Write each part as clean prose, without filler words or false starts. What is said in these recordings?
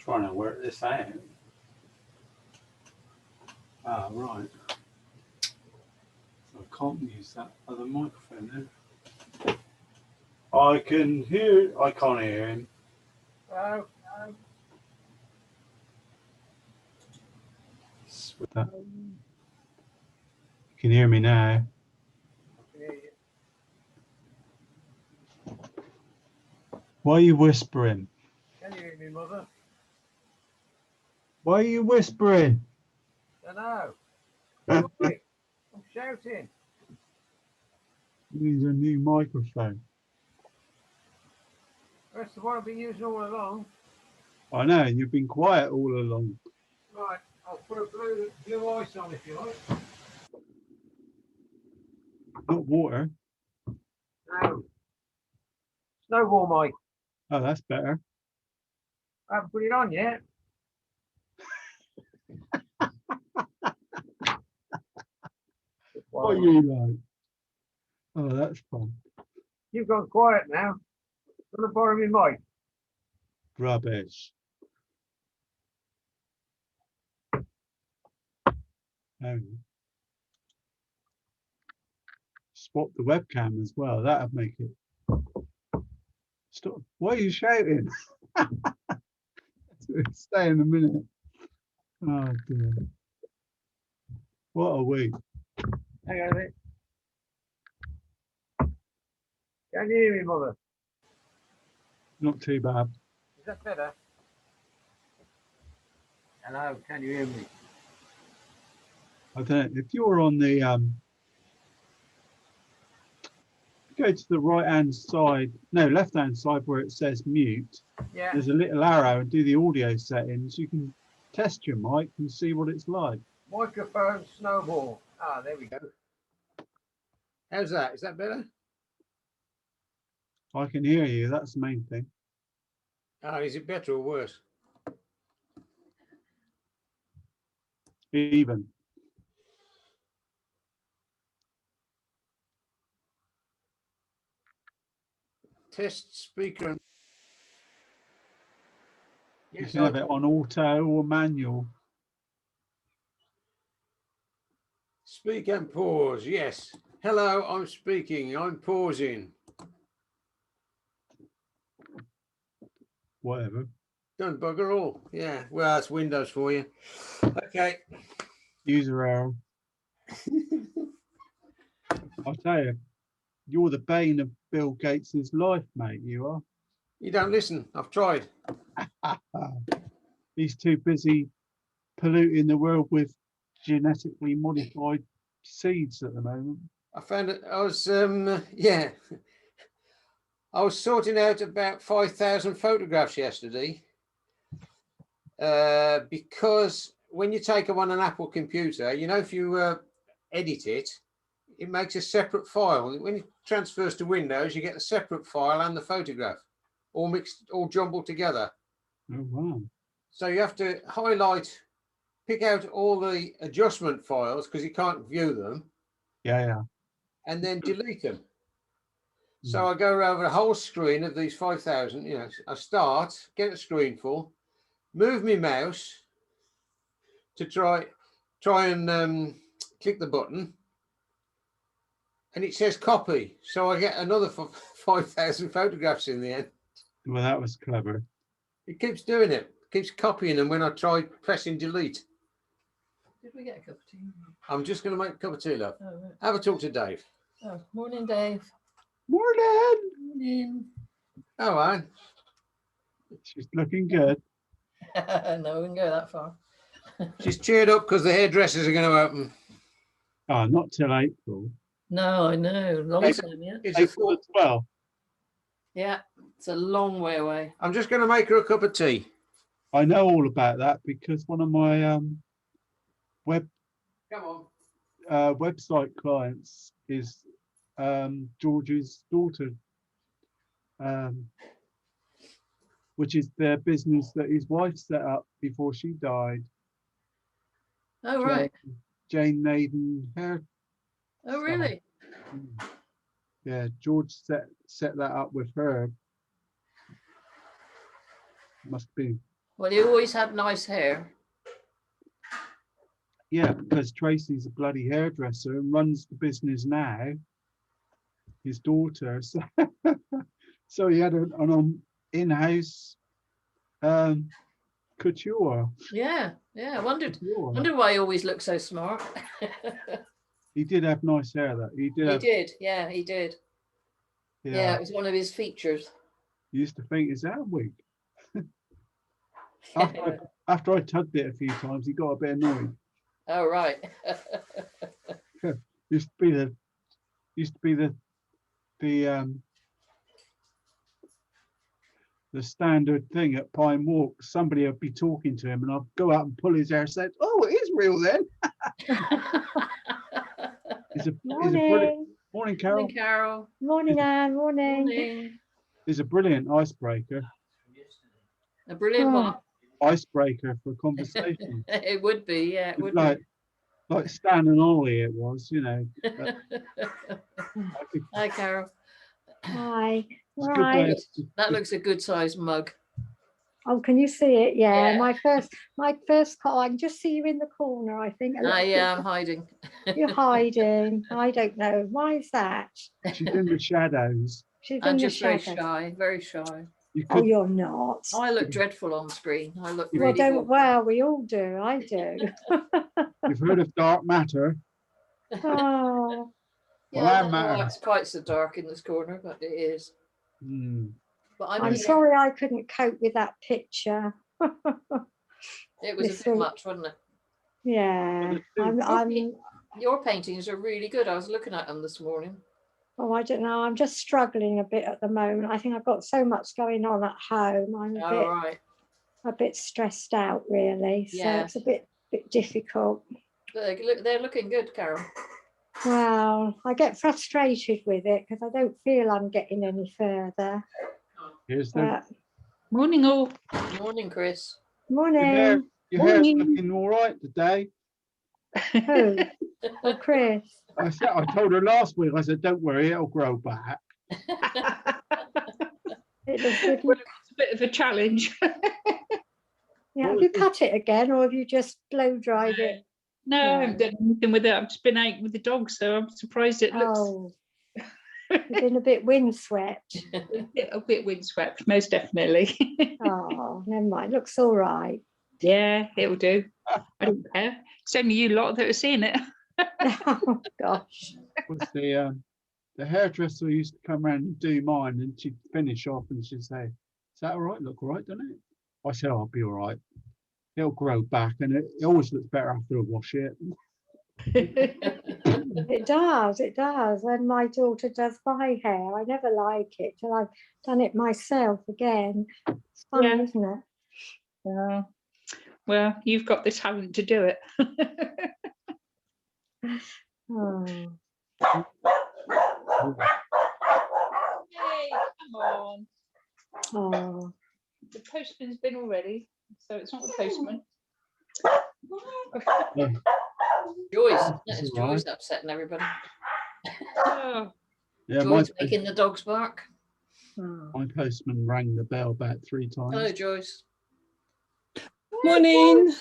trying to work this out. Ah, right. So I can't use that other microphone then. I can hear. I can't hear him. No. With that. You can hear me now. I can hear you. Why are you whispering? Can you hear me, Mother? Why are you whispering? I know. I'm shouting. Use a new microphone. That's the one I've been using all along. I know, and you've been quiet all along. Right, I'll put a blue ice on if you like. Not water. No. Snowball mic. Oh, that's better. I haven't put it on yet. What are you like? Oh, that's fun. You've gone quiet now. Gonna borrow me mic. Rubbish. Oh. Swap the webcam as well. That'd make it. Stop. Why are you shouting? Stay in a minute. Oh dear. What a week. Hang on a minute. Can you hear me, Mother? Not too bad. Is that better? Hello, can you hear me? I don't know. If you're on the go to the right hand side, no, left hand side where it says mute. Yeah. There's a little arrow and do the audio settings. You can test your mic and see what it's like. Microphone snowball. Ah, there we go. How's that? Is that better? I can hear you. That's the main thing. Oh, is it better or worse? Even. Test speaker. You Yes, can have it on auto or manual. Speak and pause. Yes. Hello, I'm speaking. I'm pausing. Whatever. Don't bugger all. Yeah. Well, that's Windows for you. Okay. User error. I'll tell you, you're the bane of Bill Gates's life, mate. You are. You don't listen. I've tried. He's too busy polluting the world with genetically modified seeds at the moment. I found it. I was yeah. I was sorting out about 5,000 photographs yesterday because when you take them on an Apple computer, you know, if you edit it, it makes a separate file. When it transfers to Windows, you get a separate file and the photograph all mixed, all jumbled together. Oh, wow. So you have to highlight, pick out all the adjustment files because you can't view them. Yeah. And then delete them. So I go over a whole screen of these 5,000, you know, I start, get a screen full, move my mouse to try and click the button, and it says copy. So I get another 5,000 photographs in the end. Well, that was clever. It keeps doing it, keeps copying them when I try pressing delete. Did we get a cup of tea? I'm just going to make a cup of tea, love. Oh, right. Have a talk to Dave. Oh, morning, Dave. Morning. Morning. All right. She's looking good. No, we can go that far. She's cheered up because the hairdressers are going to open. Oh, not till April. No, I know. Long time, yeah. It's April the 12th. Yeah, it's a long way away. I'm just going to make her a cup of tea. I know all about that because one of my website clients is George's daughter, which is their business that his wife set up before she died. Oh, right. Jane Naden Hair. Oh, really? Yeah, George set that up with her. Must be Well, you always had nice hair. Yeah, because Tracy's a bloody hairdresser and runs the business now. His daughter, so, so he had an in-house couture. Yeah, yeah. I wondered couture. why he always looked so smart. He did have nice hair, though. He did. He Have, did. Yeah, he did. Yeah, it was one of his features. You used to think, is that a wig? After I tugged it a few times, he got a bit annoyed. Oh, right. Used to be the standard thing at Pine Walk. Somebody would be talking to him, and I'd go out and pull his hair and say, "Oh, it is real then." He's a brilliant. Morning, Carol. Morning, Carol. Morning, Anne. Morning. Morning. He's a brilliant icebreaker. A brilliant what? Icebreaker for a conversation. It would be, yeah. It would like Stan and Ollie, it was, you know. Hi, Carol. Hi. It's a good way Right. That looks a good sized mug. Oh, can you see it? Yeah. Yeah. My first call. I can just see you in the corner, I think. I'm hiding. You're hiding. I don't know. Why is that? She's in the shadows. She's I'm in the just very shadows. shy, very shy. You Oh, could, you're not. I look dreadful on screen. I look Well, really don't. good. Well, we all do. I do. you've heard of dark matter. Oh. Yeah, Well, I I'm don't know why mad. it's quite so dark in this corner, but it is. Hmm. But I'm here. sorry I couldn't cope with that picture. It was a This bit week. much, wasn't it? Yeah. I'm. Your paintings are really good. I was looking at them this morning. Oh, I don't know. I'm just struggling a bit at the moment. I think I've got so much going on at home. I'm All right. a bit stressed out, really. So Yeah. it's a bit difficult. But they're looking good, Carol. Well, I get frustrated with it because I don't feel I'm getting any further. Here's the Morning all. Morning, Chris. Morning. your hair's Morning. looking all right today. Who? Oh, Chris. I told her last week, I said, don't worry, it'll grow back. It looks good. Well, it's a bit of a challenge. Yeah, have you cut it again or have you just blow dried it? No, I haven't done anything with it. I've just been out with the dog, so I'm surprised it looks Oh, you've been a bit windswept. a bit windswept, most definitely. Oh, never mind. Looks all right. Yeah, it'll do. I don't care. It's only you lot that are seeing it. Oh, gosh. Was the hairdresser used to come around and do mine, and she'd finish off and she'd say, is that all right? Look all right, doesn't it? I said, I'll be all right. It'll grow back, and it always looks better after I wash it. It does. It does. When my daughter does my hair, I never like it till I've done it myself again. It's funny, Yeah. isn't it? Well, you've got the talent to do it. Oh. Yay, come on. Oh. The postman's been already, so it's not the postman. Joyce. That's It's all Joyce upsetting everybody. Oh, Yeah, Joyce making the dogs bark. my postman rang the bell about 3 times. Hello, Joyce. Morning.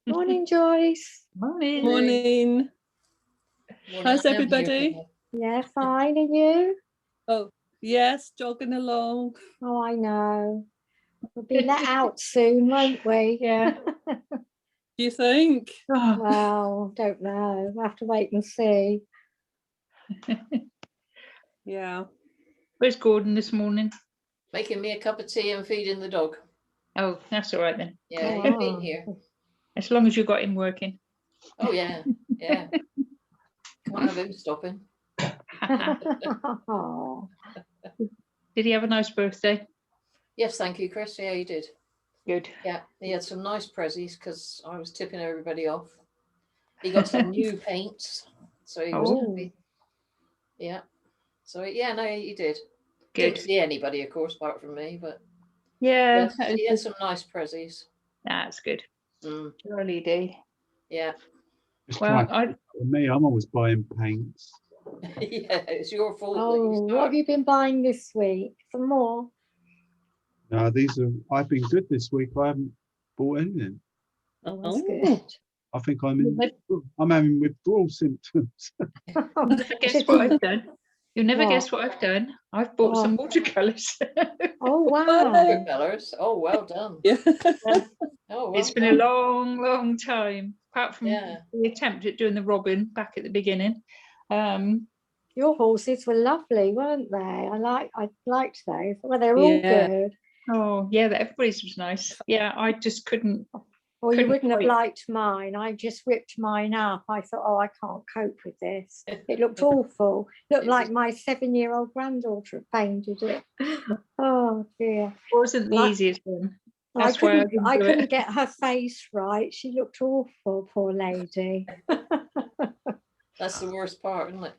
Morning, Joyce. morning. Morning. Morning, How's I am here everybody? for Yeah, fine. And you? Oh, yes, jogging along. Oh, I know. We'll be let out soon, won't we? Yeah. Do you think? Oh, Well, don't know. We'll have to wait and see. Yeah. where's Gordon this morning? making me a cup of tea and feeding the dog. Oh, that's all right then. Yeah, Oh. he's been here. As long as you've got him working. Oh, yeah, yeah. Can't have him stopping. Oh. Did he have a nice birthday? Yes, thank you, Chris. Yeah, he did. Good. Yeah, he had some nice prezzies because I was tipping everybody off. He got some new paints, so he was Oh. happy. Yeah. So yeah, no, he did. Good. Didn't see anybody, of course, apart from me, but Yeah, yes, he had some nice prezzies. that's good. Mm, Jolly day. yeah. Just Well, trying with me, I'm always buying paints. Yeah, it's your fault. that you Oh, what have start. you been buying this week? Some more? No, I've been good this week. I haven't bought anything. Oh, that's Oh. good. I think I'm having withdrawal symptoms. Never guess what I've done. You'll never What? guess what I've done. I've bought some watercolours. Oh, wow. Watercolours. Oh, well done. Yeah. Oh, well It's been a long, long time, apart from Yeah. the attempt at doing the robin back at the beginning. Your horses were lovely, weren't they? I liked those. Well, they're all Yeah. good. Oh, yeah, everybody's was nice. Yeah, I just couldn't. Well, you Couldn't wouldn't have wait. liked mine. I just ripped mine up. I thought, oh, I can't cope with this. It looked awful. Looked It like was- my 7-year-old granddaughter had painted it. Oh dear. It wasn't the Like- easiest one. I That's why I couldn't, didn't I do couldn't it. get her face right. She looked awful, poor lady. That's the worst part, isn't it?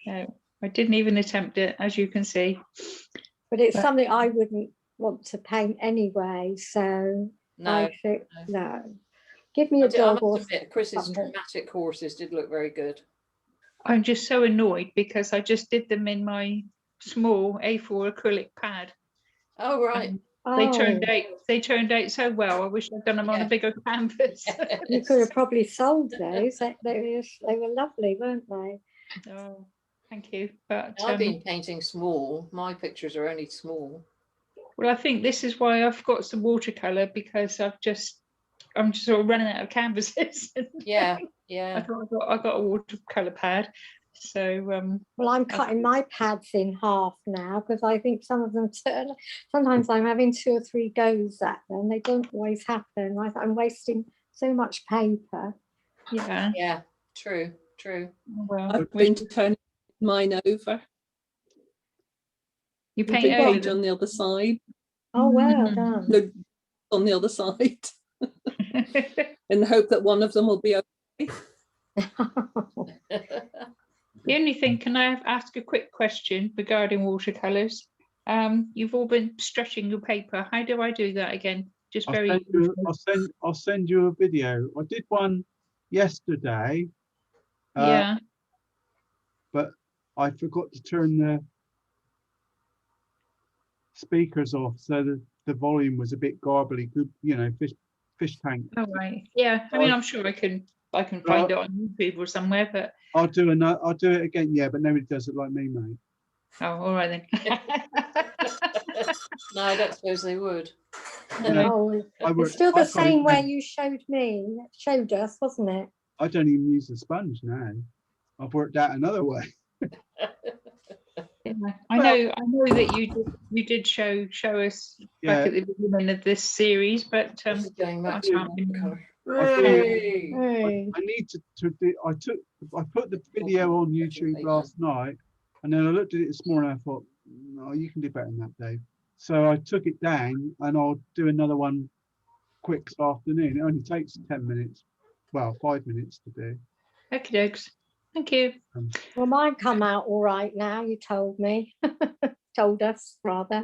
No, I didn't even attempt it, as you can see. But it's But- something I wouldn't want to paint anyway. So No. I think, no. Give me I a dog or must admit, Chris's something. dramatic horses did look very good. I'm just so annoyed because I just did them in my small A4 acrylic pad. Oh, right. They Oh, turned out so well. I wish I'd done them on Yeah. a bigger canvas. you could have probably sold those. They were lovely, weren't they? Oh, thank you. But I've been painting small. My pictures are only small. well, I think this is why I've got some watercolor, because I'm just sort of running out of canvases. Yeah, I yeah. thought I got a watercolor pad. So Well, I'm cutting my pads in half now because I think some of them turn. Sometimes I'm having 2 or 3 goes at them. They don't always happen. I'm wasting so much paper. yeah. Yeah, true, true. Well, I've been turning mine over. you Put paint a over page on the other side. Oh, well Mm. done. No, on the other side. In the hope that one of them will be okay. The only thing, can I ask a quick question regarding watercolors? You've all been stretching your paper. How do I do that again? Just I'll very send you, easily. I'll send you a video. I did one yesterday, Yeah. but I forgot to turn the speakers off, so the volume was a bit garbly. Good, fish tank. All right. Yeah. I mean, I'm sure I can find it on YouTube or somewhere, but I'll do it again. Yeah, but nobody does it like me, mate. oh, all right then. No, I don't suppose they would. Oh, I it's work- still the I've got it same way now. you showed us, wasn't it? I don't even use the sponge now. I've worked out another way. Yeah. I know that you did show us Yeah, back at the beginning of this series, but This is going back I to can't remember. watercolour. Hooray! Hey. I need to do. I put the video on YouTube last night, and then I looked at it this morning. I thought, no, you can do better than that, Dave. So I took it down, and I'll do another one quick this afternoon. It only takes 10 minutes, well, 5 minutes to do. Okie dokes. Thank you. Well, mine come out all right now. You told me, told us rather.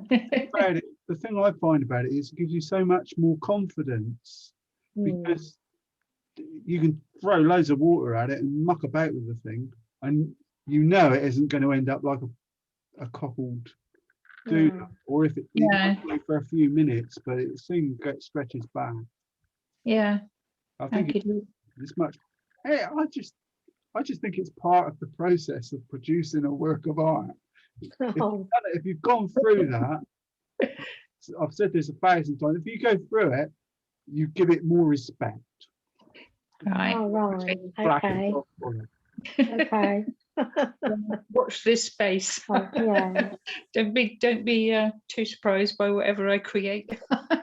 The thing I find about it is it gives you so much more confidence, Hmm. because you can throw loads of water at it and muck about with the thing, and it isn't going to end up like a cockled doodle, Yeah. or if it Yeah. might go for a few minutes, but it soon stretches back. Yeah. I think Thank you. it's much. Hey, I just think it's part of the process of producing a work of art. Oh, If you've gone through that, I've said this 1,000 times. If you go through it, you give it more respect. Right. oh, right. Black and Okay. white on it. Okay. Watch this space. Oh, yeah. Don't be too surprised by whatever I create.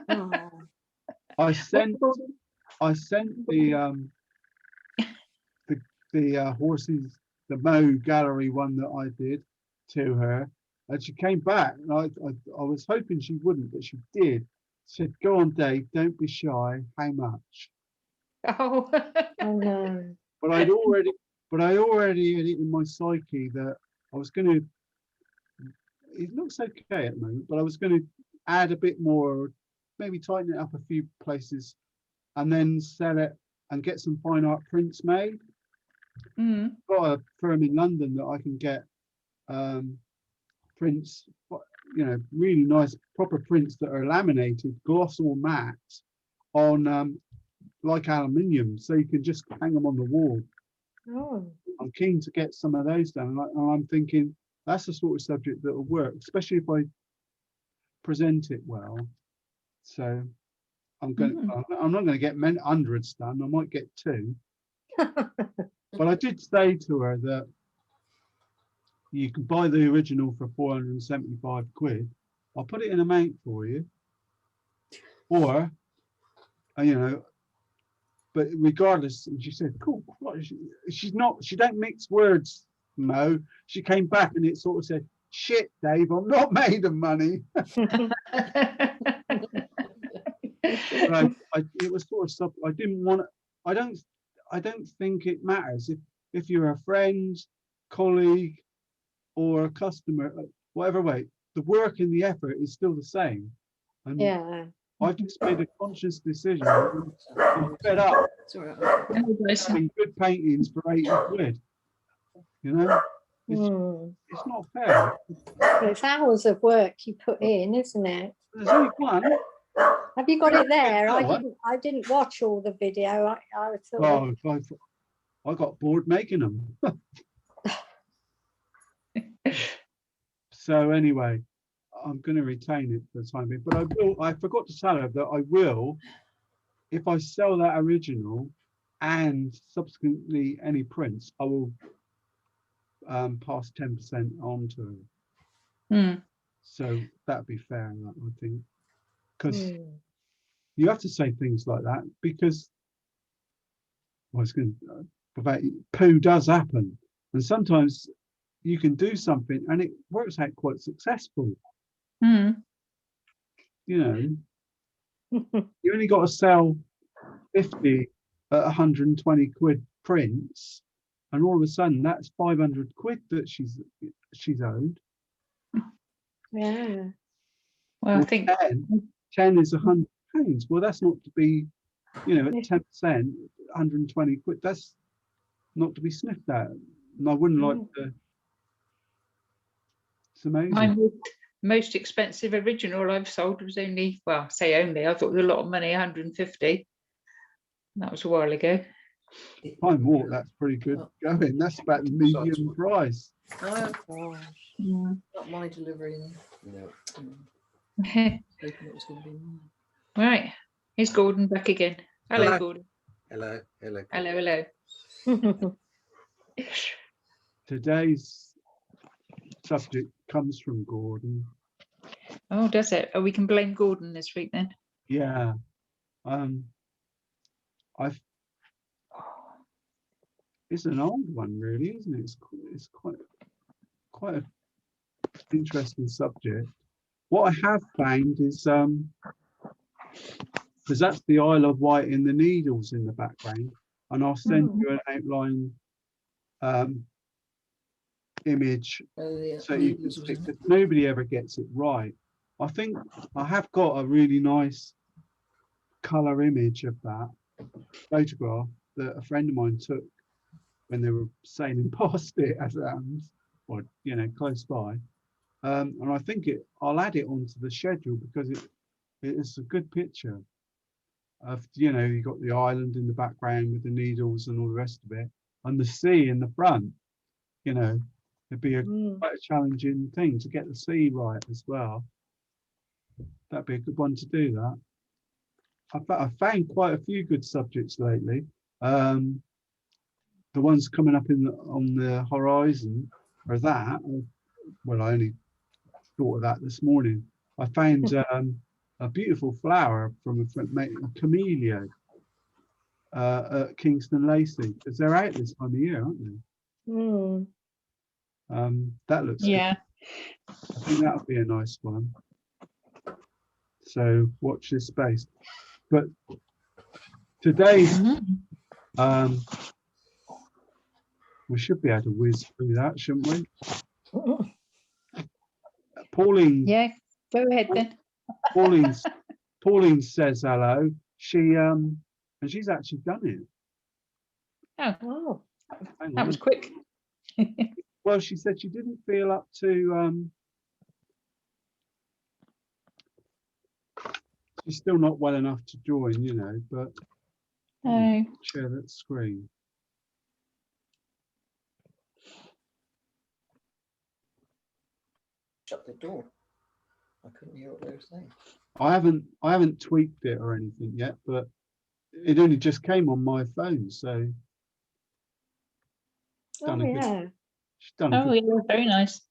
Oh. I sent the horses, the Mo gallery one that I did to her, and she came back, and I was hoping she wouldn't, but she did. Said, "Go on, Dave, don't be shy. How much?" Oh. Oh no. But I already had it in my psyche that I was going to. It looks okay at the moment, but I was going to add a bit more, maybe tighten it up a few places, and then sell it and get some fine art prints made. Mm. Got a firm in London that I can get prints, you know, really nice proper prints that are laminated, gloss or matte, on like aluminium, so you can just hang them on the wall. Oh, I'm keen to get some of those done, and I'm thinking that's the sort of subject that will work, especially if I present it well. So I'm not going to get many hundreds done. I might get 2. But I did say to her that you can buy the original for 475 quid. I'll put it in a mount for you. Or, you know, but regardless, and she said, cool. She don't mix words, Mo. She came back and it sort of said, shit, Dave, I'm not made of money. But it was sort of stuff I didn't want. I don't think it matters if you're a friend, colleague, or a customer, whatever way. The work and the effort is still the same. And yeah. I've just made a conscious decision. I'm fed up It's all right. having good paintings for 80 quid. You know, it's not fair. But it's hours of work you put in, isn't it? There's only one. Have you got it there? What? I didn't watch all the video. I was sort of, I got bored making them. So anyway, I'm going to retain it for the time being, but I forgot to tell her that I will, if I sell that original and subsequently any prints, I will pass 10% on to her. So that'd be fair, I think, because you have to say things like that, because poo does happen, and sometimes you can do something and it works out quite successful. You know, you only got to sell 50 at 120 quid prints, and all of a sudden that's 500 quid that she's owed. yeah. Well, I think 10 is £100. Well, that's not to be, you know, at 10%, 120 quid. That's not to be sniffed at. And I wouldn't like to. It's amazing. my most expensive original I've sold was only, well, I say only, I thought it was a lot of money, 150. That was a while ago. Time Walk, that's pretty good going. That's about the medium price. Oh, gosh. Not my delivery then. No. Hoping it was going to be mine. Right, here's Gordon back again. Hello, Hello. Gordon. Hello. Hello. Today's subject comes from Gordon. Oh, does it? Oh, we can blame Gordon this week then. Yeah. It's an old one, really, isn't it? It's quite an interesting subject. What I have found is because that's the Isle of Wight in the needles in the background, and I'll send you an outline image so you can see, because nobody ever gets it right. I think I have got a really nice colour image of that photograph that a friend of mine took when they were sailing past it, as or you know, close by. And I think I'll add it onto the schedule because it's a good picture of, you know, you got the island in the background with the needles and all the rest of it, and the sea in the front. You know, it'd be quite a challenging thing to get the sea right as well. That'd be a good one to do that. I found quite a few good subjects lately. The ones coming up on the horizon are that. Well, I only thought of that this morning. I found a beautiful flower from a camellia at Kingston Lacey, because they're out this time of year, aren't they? That looks good. I think that'll be a nice one. So watch this space. But today's we should be able to whiz through that, shouldn't we? Pauline. Yeah, go ahead then. Pauline says hello. And she's actually done it. Oh, that was quick. Well, she said she didn't feel up to She's still not well enough to join, you know, but No. share that screen. Shut the door. I couldn't hear what they were saying. I haven't tweaked it or anything yet, but it only just came on my phone, so Oh, yeah. she's done a Oh, good, yeah, very nice.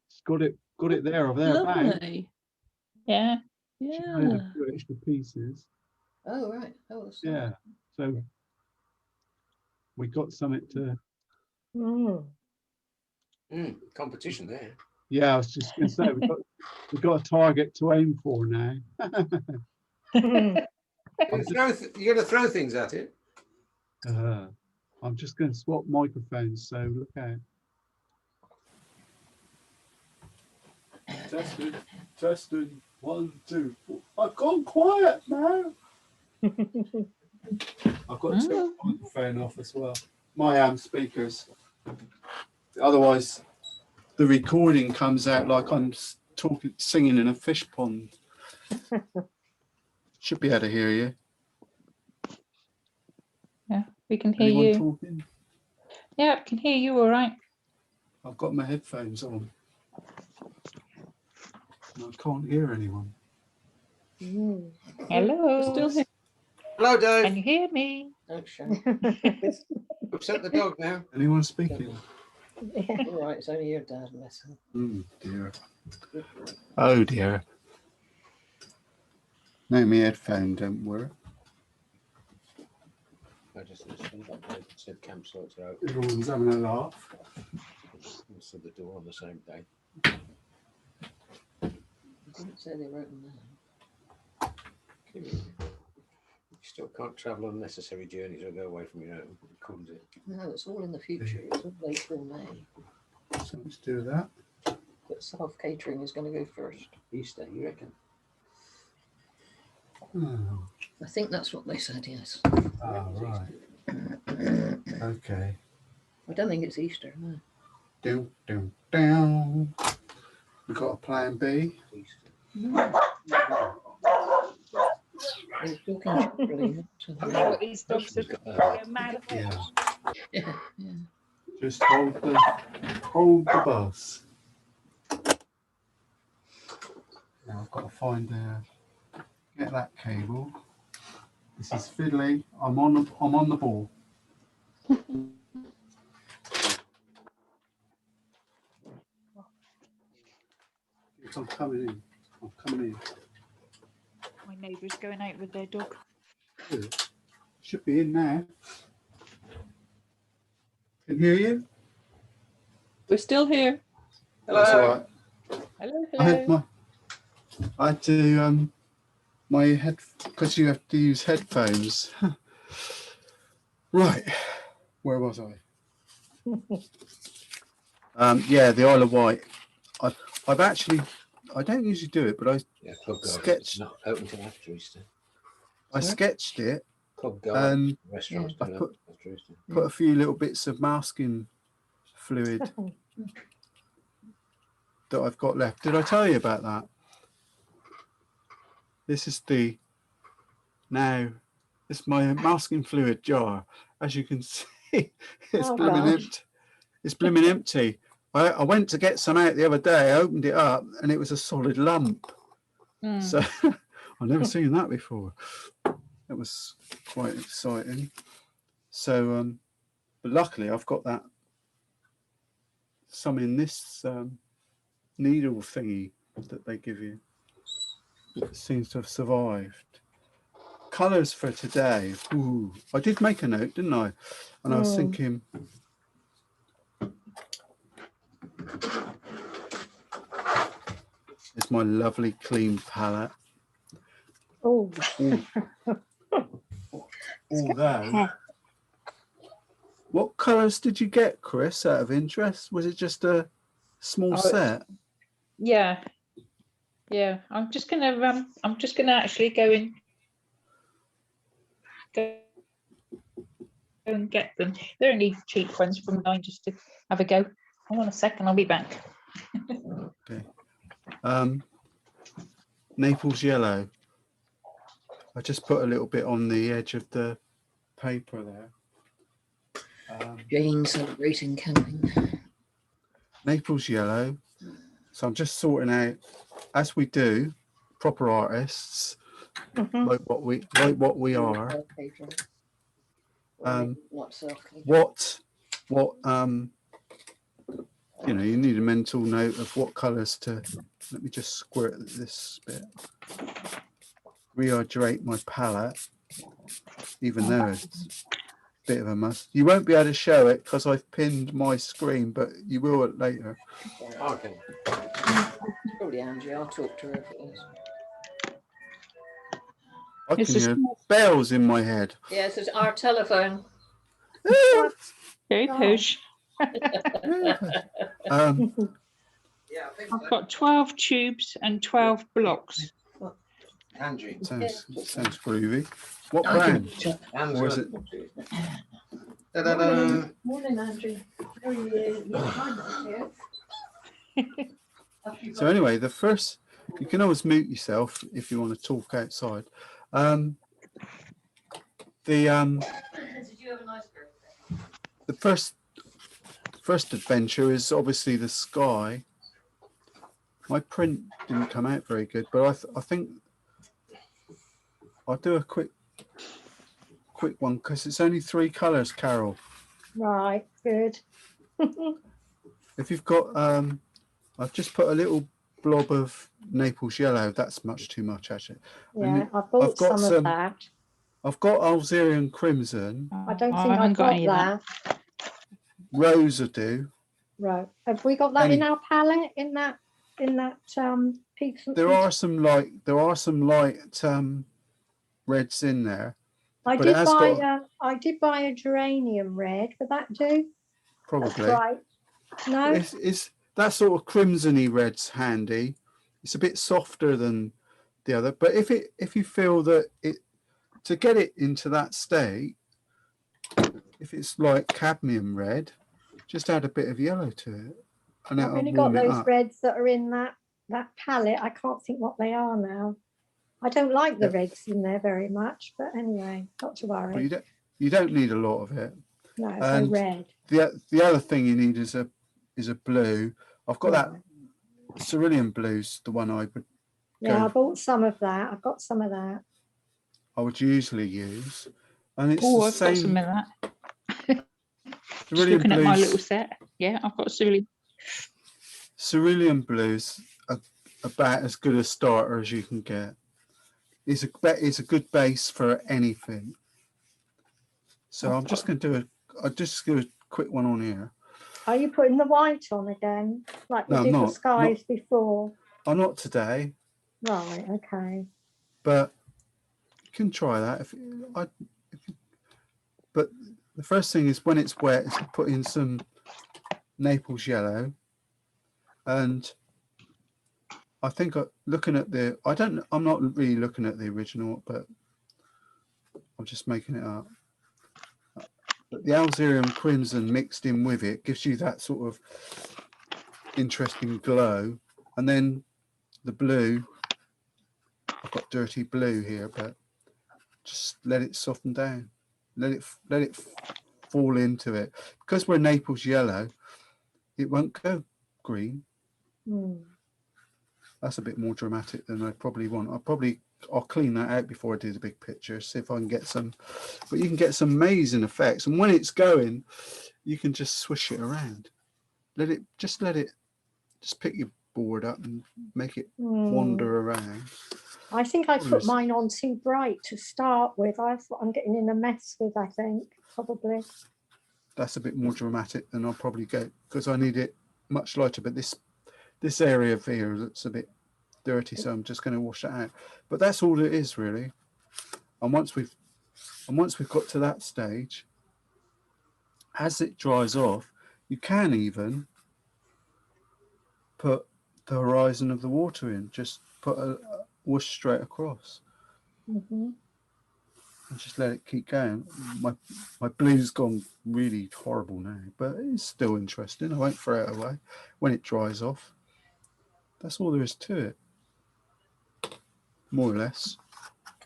she's got it there or thereabouts. Lovely. Yeah. She Yeah. added a few extra pieces. Oh, right. Oh, that's Yeah. So we got something to. Mm. Competition there. Yeah, I was just going to say we've got a target to aim for now. Mm. You're going to throw things at it. I'm just going to swap microphones, so look out. Testing, 1, 2, 4. I've gone quiet now. I've got to turn the microphone off as well. My speakers. Otherwise, the recording comes out like I'm singing in a fish pond. Should be able to hear you. Yeah, we can hear Anyone you. talking? Yeah, I can hear you all right. I've got my headphones on. I can't hear anyone. Mm. Hello. Still here. Hello, Dave. Can you hear me? Don't shout. Upset the dog now. Anyone speaking? Yeah. All right, it's only your dad messing. Dear. Oh dear. No, my headphone don't work. I just said campsites are open. Everyone's having a laugh. So the door on the same day. I didn't say they wrote them down. You still can't travel on necessary journeys or go away from your home. Couldn't it? No, it's all in the future. It's all April, May. Something to do with that. But self-catering is going to go first. Easter, you reckon? Oh, I think that's what they said, yes. right. Okay. I don't think it's Easter, no. Down. We've got a plan B. No. He's talking generally. What these dogs are mad about. Yeah. Yeah, yeah. Just hold the bus. Now I've got to find get that cable. This is fiddly. I'm on the ball. I'm coming in. My neighbour's going out with their dog. Good. Should be in now. Can hear you? We're still here. That's all right. Hello, I hello. had to my head, because you have to use headphones. Right, where was I? Yeah, the Isle of Wight. I've actually, I don't usually do it, but I sketched. Not open till after Easter. I sketched it. Pub garden, And restaurants I don't put- open after Easter. put a few little bits of masking fluid that I've got left. Did I tell you about that? This is it's my masking fluid jar. As you can see, it's Oh, blooming gosh. empty. It's blooming empty. I went to get some out the other day. I opened it up and it was a solid lump. So I've never seen that before. It was quite exciting. So, but luckily I've got some in this needle thingy that they give you. It seems to have survived. Colours for today. Ooh, I did make a note, didn't I? And I was thinking, it's my lovely clean palette. Oh, Although, what colours did you get, Chris, out of interest? Was it just a small set? Yeah. I'm just gonna actually go and get them. They're only cheap ones from mine, just to have a go. Hold on a second, I'll be back. Okay. Naples Yellow. I just put a little bit on the edge of the paper there. Jane celebrating camping. Naples Yellow. So I'm just sorting out, as we do, proper artists, Mhm. like what we are. Okay, Jane. Um, Not silky. What you know, you need a mental note of what colours to. Let me just squirt this bit. Rehydrate my palette, even though it's a bit of a must. You won't be able to show it because I've pinned my screen, but you will later. Okay. It's probably Angie. I'll talk to her if it is. I can It's a hear small, bells in my head. Yes, it's our telephone. very Oh. push. Um, Yeah, I think I've got 12 tubes and 12 blocks. Angie. sounds groovy. What I can brand? Anne's Or is got- it? Ta-da-da. Morning, Andrew. How are you? So anyway, the first, you can always mute yourself if you want to talk outside. Did you have a nice birthday? The first adventure is obviously the sky. My print didn't come out very good, but I think I'll do a quick one because it's only 3 colours, Carol. Right, good. If you've got, I've just put a little blob of Naples Yellow. That's much too much, actually. Yeah, I bought got some of that. I've got Algerian Crimson, I don't I think I haven't got got any of that. Rose I do. Right. Have we got that in Any- our palette? In that piece? There are some light reds in there. I but it did has buy got- I did buy a geranium red. Would that do? Probably. Right. No. It's that sort of crimsony red's handy. It's a bit softer than the other, but if you feel that it to get it into that state, if it's like cadmium red, just add a bit of yellow to it, and I've it'll only got warm it those up. reds that are in that palette. I can't think what they are now. I don't like the Yep. reds in there very much, but anyway, not to But worry. you don't need a lot of it. No, so and red. The other thing you need is a blue. I've got Right. that cerulean blue's the one I Yeah, go- I bought some of that. I've got some of that. would usually use, and it's Oh, the I've got some same. of that. Just Cerulean looking at my blues. little set. Yeah, I've got cerulean. Cerulean blues are about as good a starter as you can get. It's a good base for anything. So I'm just going to I'll just do a quick one on here. Are you putting the white on again, like we No, did the not- skies before? I'm not today, Right, okay. but you can try that. But the first thing is when it's wet, is to put in some Naples Yellow, and I think looking at I'm not really looking at the original, but I'm just making it up. But the Algerian Crimson mixed in with it gives you that sort of interesting glow. And then the blue, I've got dirty blue here, but just let it soften down. Let it fall into it. Because we're Naples Yellow, it won't go green. Hmm. That's a bit more dramatic than I probably want. I'll clean that out before I do the big picture, see if I can get some, but you can get some amazing effects. And when it's going, you can just swish it around. Just pick your board up and make it wander around. I think I What put is- mine on too bright to start with. That's what I'm getting in a mess with, I think, probably. That's a bit more dramatic than I'll probably go, because I need it much lighter, but this area of here that's a bit dirty, so I'm just going to wash that out. But that's all it is really. And once we've got to that stage, as it dries off, you can even put the horizon of the water in. Just put a whoosh straight across Hmm. and just let it keep going. My blue's gone really horrible now, but it's still interesting. I won't throw it away when it dries off. That's all there is to it, more or less.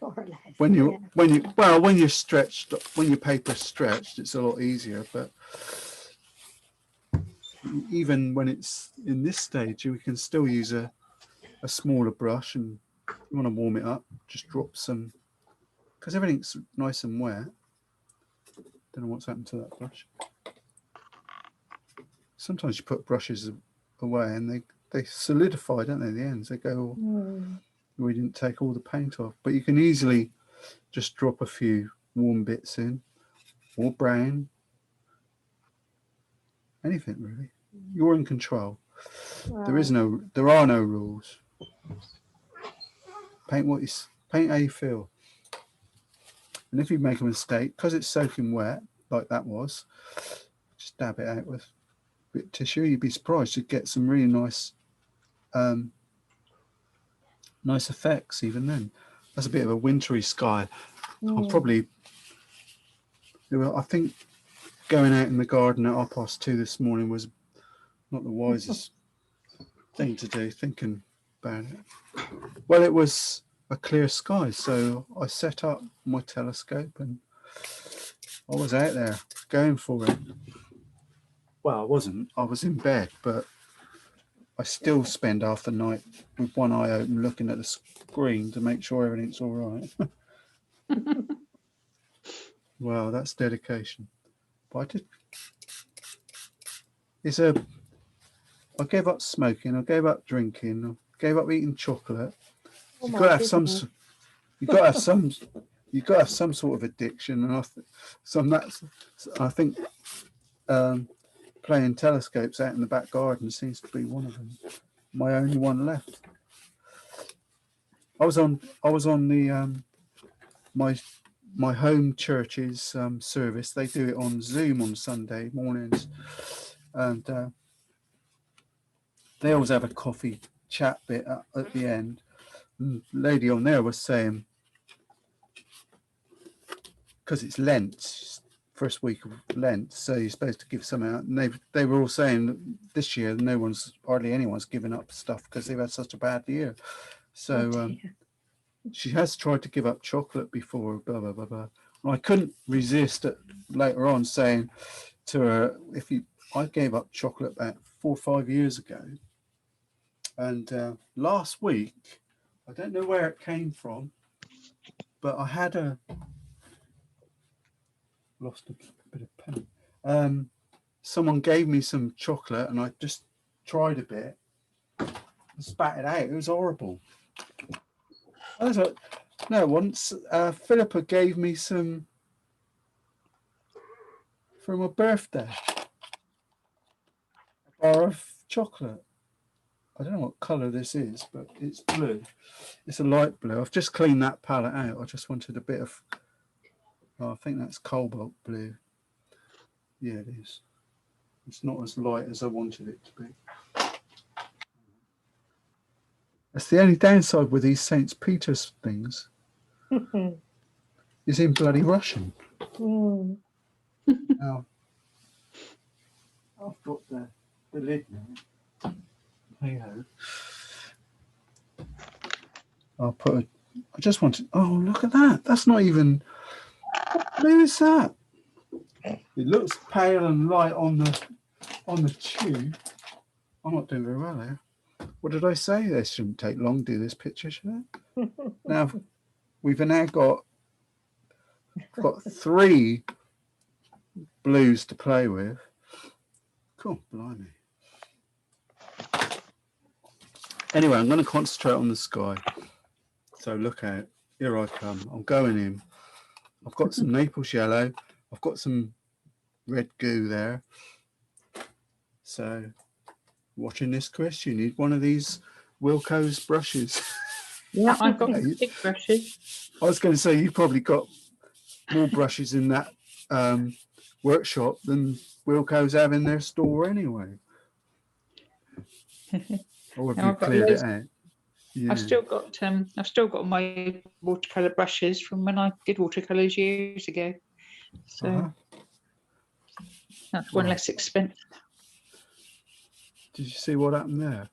More or less. When you yeah. when you're stretched, when your paper's stretched, it's a lot easier. But even when it's in this stage, you can still use a smaller brush, and you want to warm it up, just drop some, because everything's nice and wet. Don't know what's happened to that brush. Sometimes you put brushes away and they solidify, don't they? The ends, they go, we didn't take all the paint off. But you can easily just drop a few warm bits in, or brown, anything really. You're in control. There are no rules. Paint how you feel. And if you make a mistake, because it's soaking wet, like that was, just dab it out with a bit of tissue. You'd be surprised you'd get some really nice nice effects even then. That's a bit of a wintry sky. I think going out in the garden at 2:30 this morning was not the wisest thing to do, thinking about it. Well, it was a clear sky, so I set up my telescope and I was out there going for it. Well, I wasn't. I was in bed, but I still spend half the night with one eye open looking at the screen to make sure everything's all right. Well, that's dedication. But I gave up smoking, I gave up drinking, I gave up eating chocolate. You've got to have some sort of addiction, and I think playing telescopes out in the back garden seems to be one of them. My only one left. I was on the my home church's service. They do it on Zoom on Sunday mornings, and they always have a coffee chat bit at the end. And the lady on there was saying, because it's Lent, first week of Lent, so you're supposed to give some out, and they were all saying that this year hardly anyone's given up stuff because they've had such a bad year. So she has tried to give up chocolate before, blah blah blah blah. And I couldn't resist it later on saying to her, I gave up chocolate about 4 or 5 years ago, and last week, I don't know where it came from, but I had lost a bit of pen. Someone gave me some chocolate and I just tried a bit and spat it out. It was horrible. I was like, no, once Philippa gave me some for my birthday, a bar of chocolate. I don't know what colour this is, but it's blue. It's a light blue. I've just cleaned that palette out. I just wanted a bit of, I think that's cobalt blue. Yeah, it is. It's not as light as I wanted it to be. That's the only downside with these St. Peter's things. Is in bloody Russian. Now, I've got the lid now. Hey ho. I just wanted, oh, look at that. That's not even, what blue is that? It looks pale and light on the tube. I'm not doing very well there. What did I say? They shouldn't take long to do this picture, should it? Now, we've now got 3 blues to play with. Cool, blimey. Anyway, I'm going to concentrate on the sky. So look out. Here I come. I'm going in. I've got some Naples Yellow. I've got some red goo there. So, watching this, Chris, you need one of these Wilco's brushes. Yeah, I've got big brushes. I was going to say, you've probably got more brushes in that workshop than Wilco's have in their store anyway. Or have you cleared it out? Yeah. I've still got my watercolour brushes from when I did watercolours years ago. So that's one less expensive. Did you see what happened there?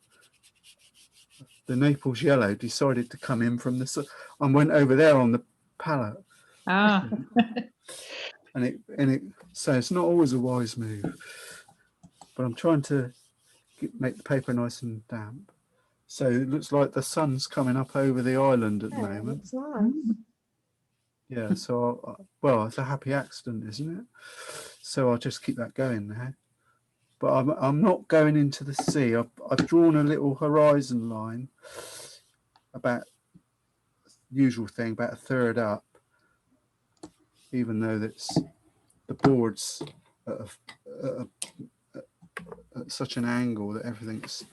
the Naples Yellow decided to come in from the and went over there on the palette. Ah, And it so it's not always a wise move, but I'm trying to make the paper nice and damp. So it looks like the sun's coming up over the island at the Yeah, it moment. looks nice. Yeah, so well, it's a happy accident, isn't it? So I'll just keep that going there. But I'm not going into the sea. I've drawn a little horizon line, about usual thing, about a third up, even though that's the board's at such an angle that everything's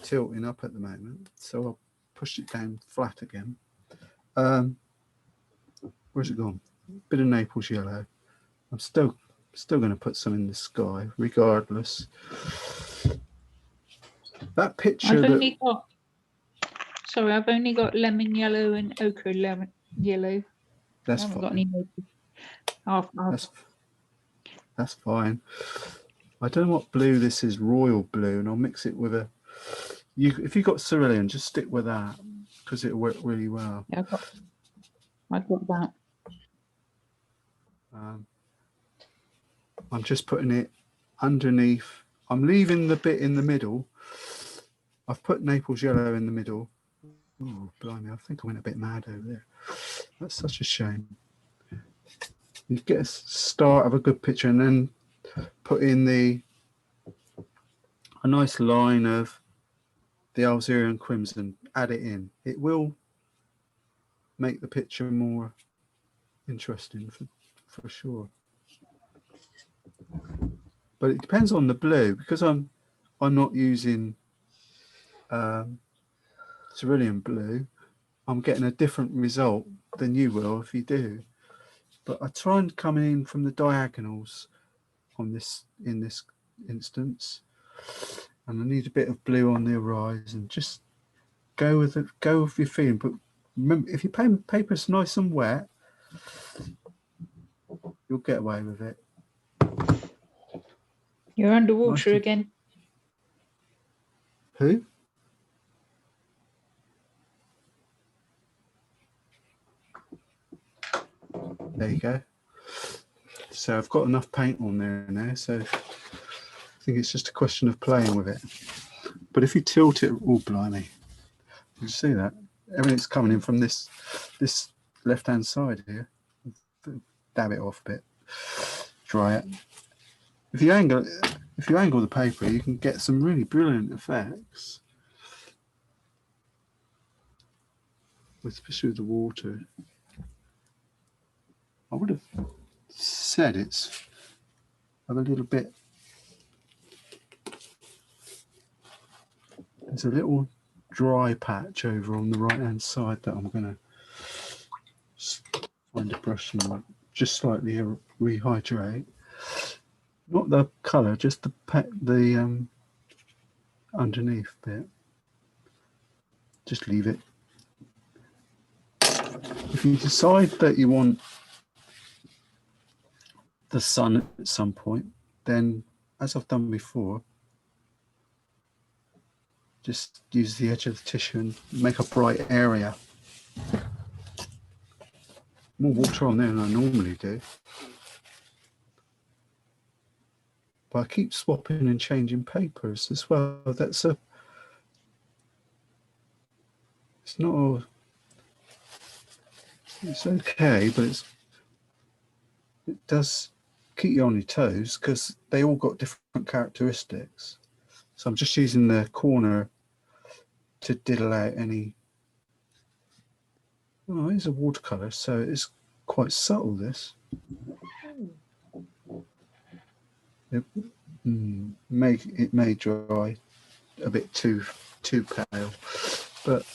tilting up at the moment. So I'll push it down flat again. Where's it gone? Bit of Naples Yellow. I'm still going to put some in the sky, regardless. That picture I've only got lemon yellow and ochre lemon yellow. that's I haven't got fine. any half. That's fine. I don't know what blue this is, royal blue, and I'll mix it with a. If you've got cerulean, just stick with that because it'll work really well. Yeah, I've got that. I'm just putting it underneath. I'm leaving the bit in the middle. I've put Naples Yellow in the middle. Oh, blimey, I think I went a bit mad over there. That's such a shame. You get a start of a good picture and then put in a nice line of the Algerian crimson, add it in. It will make the picture more interesting for sure. But it depends on the blue, because I'm not using cerulean blue. I'm getting a different result than you will if you do. But I try and come in from the diagonals on this in this instance, and I need a bit of blue on the horizon. Just go with your feeling. But remember, if your paper's nice and wet, you'll get away with it. You're underwater Nice. again. Who? There you go. So I've got enough paint on there now, so I think it's just a question of playing with it. But if you tilt it, oh blimey, you see that? Everything's coming in from this left-hand side here. Dab it off a bit, dry it. If you angle the paper, you can get some really brilliant effects, especially with the water. I would have said it's a little bit. There's a little dry patch over on the right hand side that I'm going to find a brush and just slightly rehydrate. Not the colour, just the underneath bit. Just leave it. If you decide that you want the sun at some point, then, as I've done before, just use the edge of the tissue and make a bright area. More water on there than I normally do. But I keep swapping and changing papers as well. It's okay, but it does keep you on your toes because they all got different characteristics. So I'm just using the corner to diddle out any. Oh, it's a watercolour, so it's quite subtle. This it may dry a bit too pale, but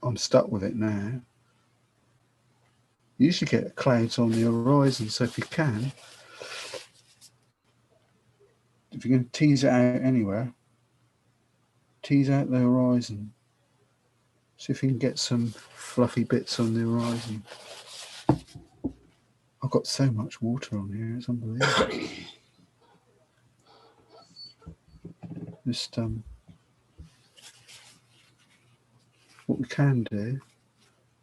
I'm stuck with it now. You usually get clouds on the horizon, so if you can, if you're going to tease it out anywhere, tease out the horizon. See if you can get some fluffy bits on the horizon. I've got so much water on here, it's unbelievable. just what we can do,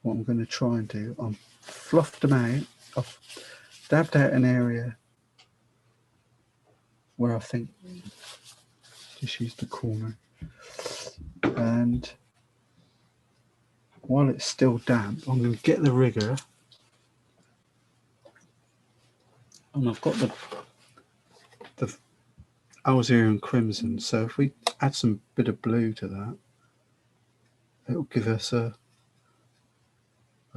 what I'm going to try and do, I'm fluffed them out. I've dabbed out an area where I think, just use the corner, and while it's still damp, I'm going to get the rigger, and I've got the Alzerian crimson, so if we add some bit of blue to that, it'll give us a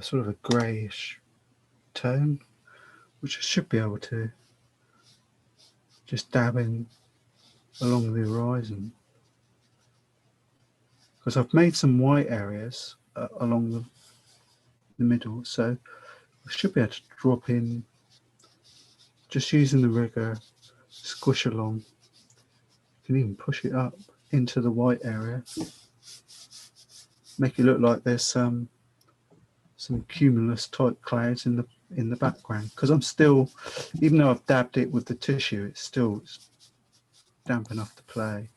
sort of a greyish tone, which I should be able to just dab in along the horizon, because I've made some white areas along the middle, so I should be able to drop in just using the rigger, squish along. You can even push it up into the white area, make it look like there's some cumulus type clouds in the background, because I'm still, even though I've dabbed it with the tissue, it's damp enough to play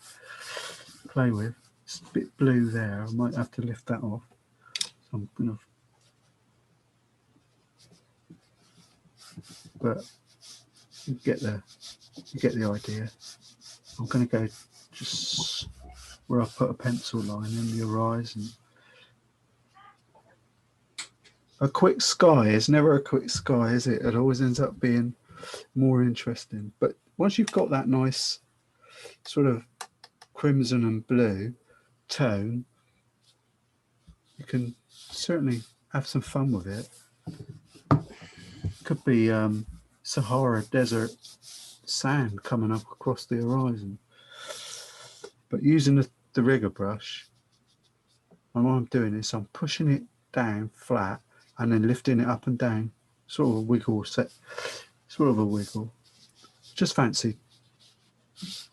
with. It's a bit blue there, I might have to lift that off, so I'm gonna, but you get the idea. I'm going to go just where I put a pencil line in the horizon. A quick sky is never a quick sky, is it? It always ends up being more interesting. But once you've got that nice sort of crimson and blue tone, you can certainly have some fun with it. Could be Sahara Desert sand coming up across the horizon. But using the rigger brush, and what I'm doing is I'm pushing it down flat and then lifting it up and down, sort of a wiggle. Just fancy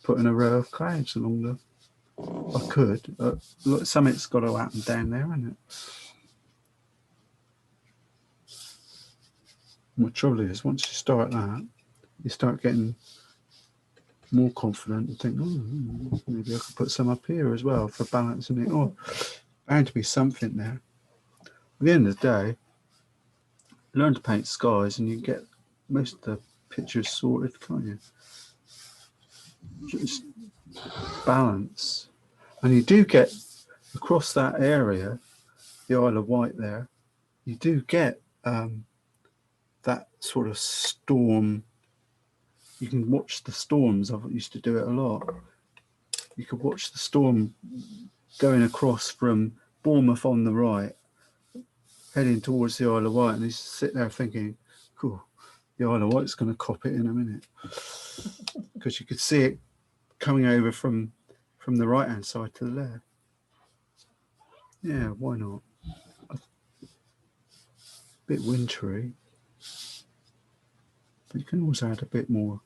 putting a row of clouds along the. I could. Look, something's got to happen down there, isn't it? And the trouble is, once you start that, you start getting more confident and think, oh, maybe I could put some up here as well for balancing it. Oh, bound to be something there. At the end of the day, learn to paint skies and you get most of the pictures sorted, can't you? Just balance. And you do get, across that area, the Isle of Wight there, you do get that sort of storm. You can watch the storms. I used to do it a lot. You could watch the storm going across from Bournemouth on the right, heading towards the Isle of Wight, and you sit there thinking, cool, the Isle of Wight's going to cop it in a minute. Because you could see it coming over from the right-hand side to the left. Yeah, why not? A bit wintry. But you can also add a bit more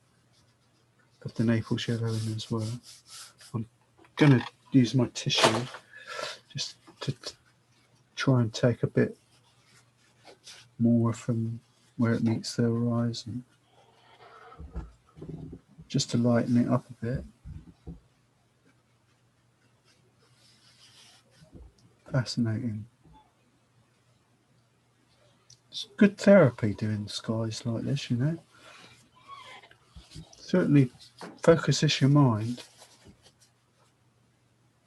of the Naples Yellow in as well. I'm going to use my tissue just to try and take a bit more from where it meets the horizon, just to lighten it up a bit. Fascinating. It's good therapy doing skies like this, you know. Certainly focuses your mind,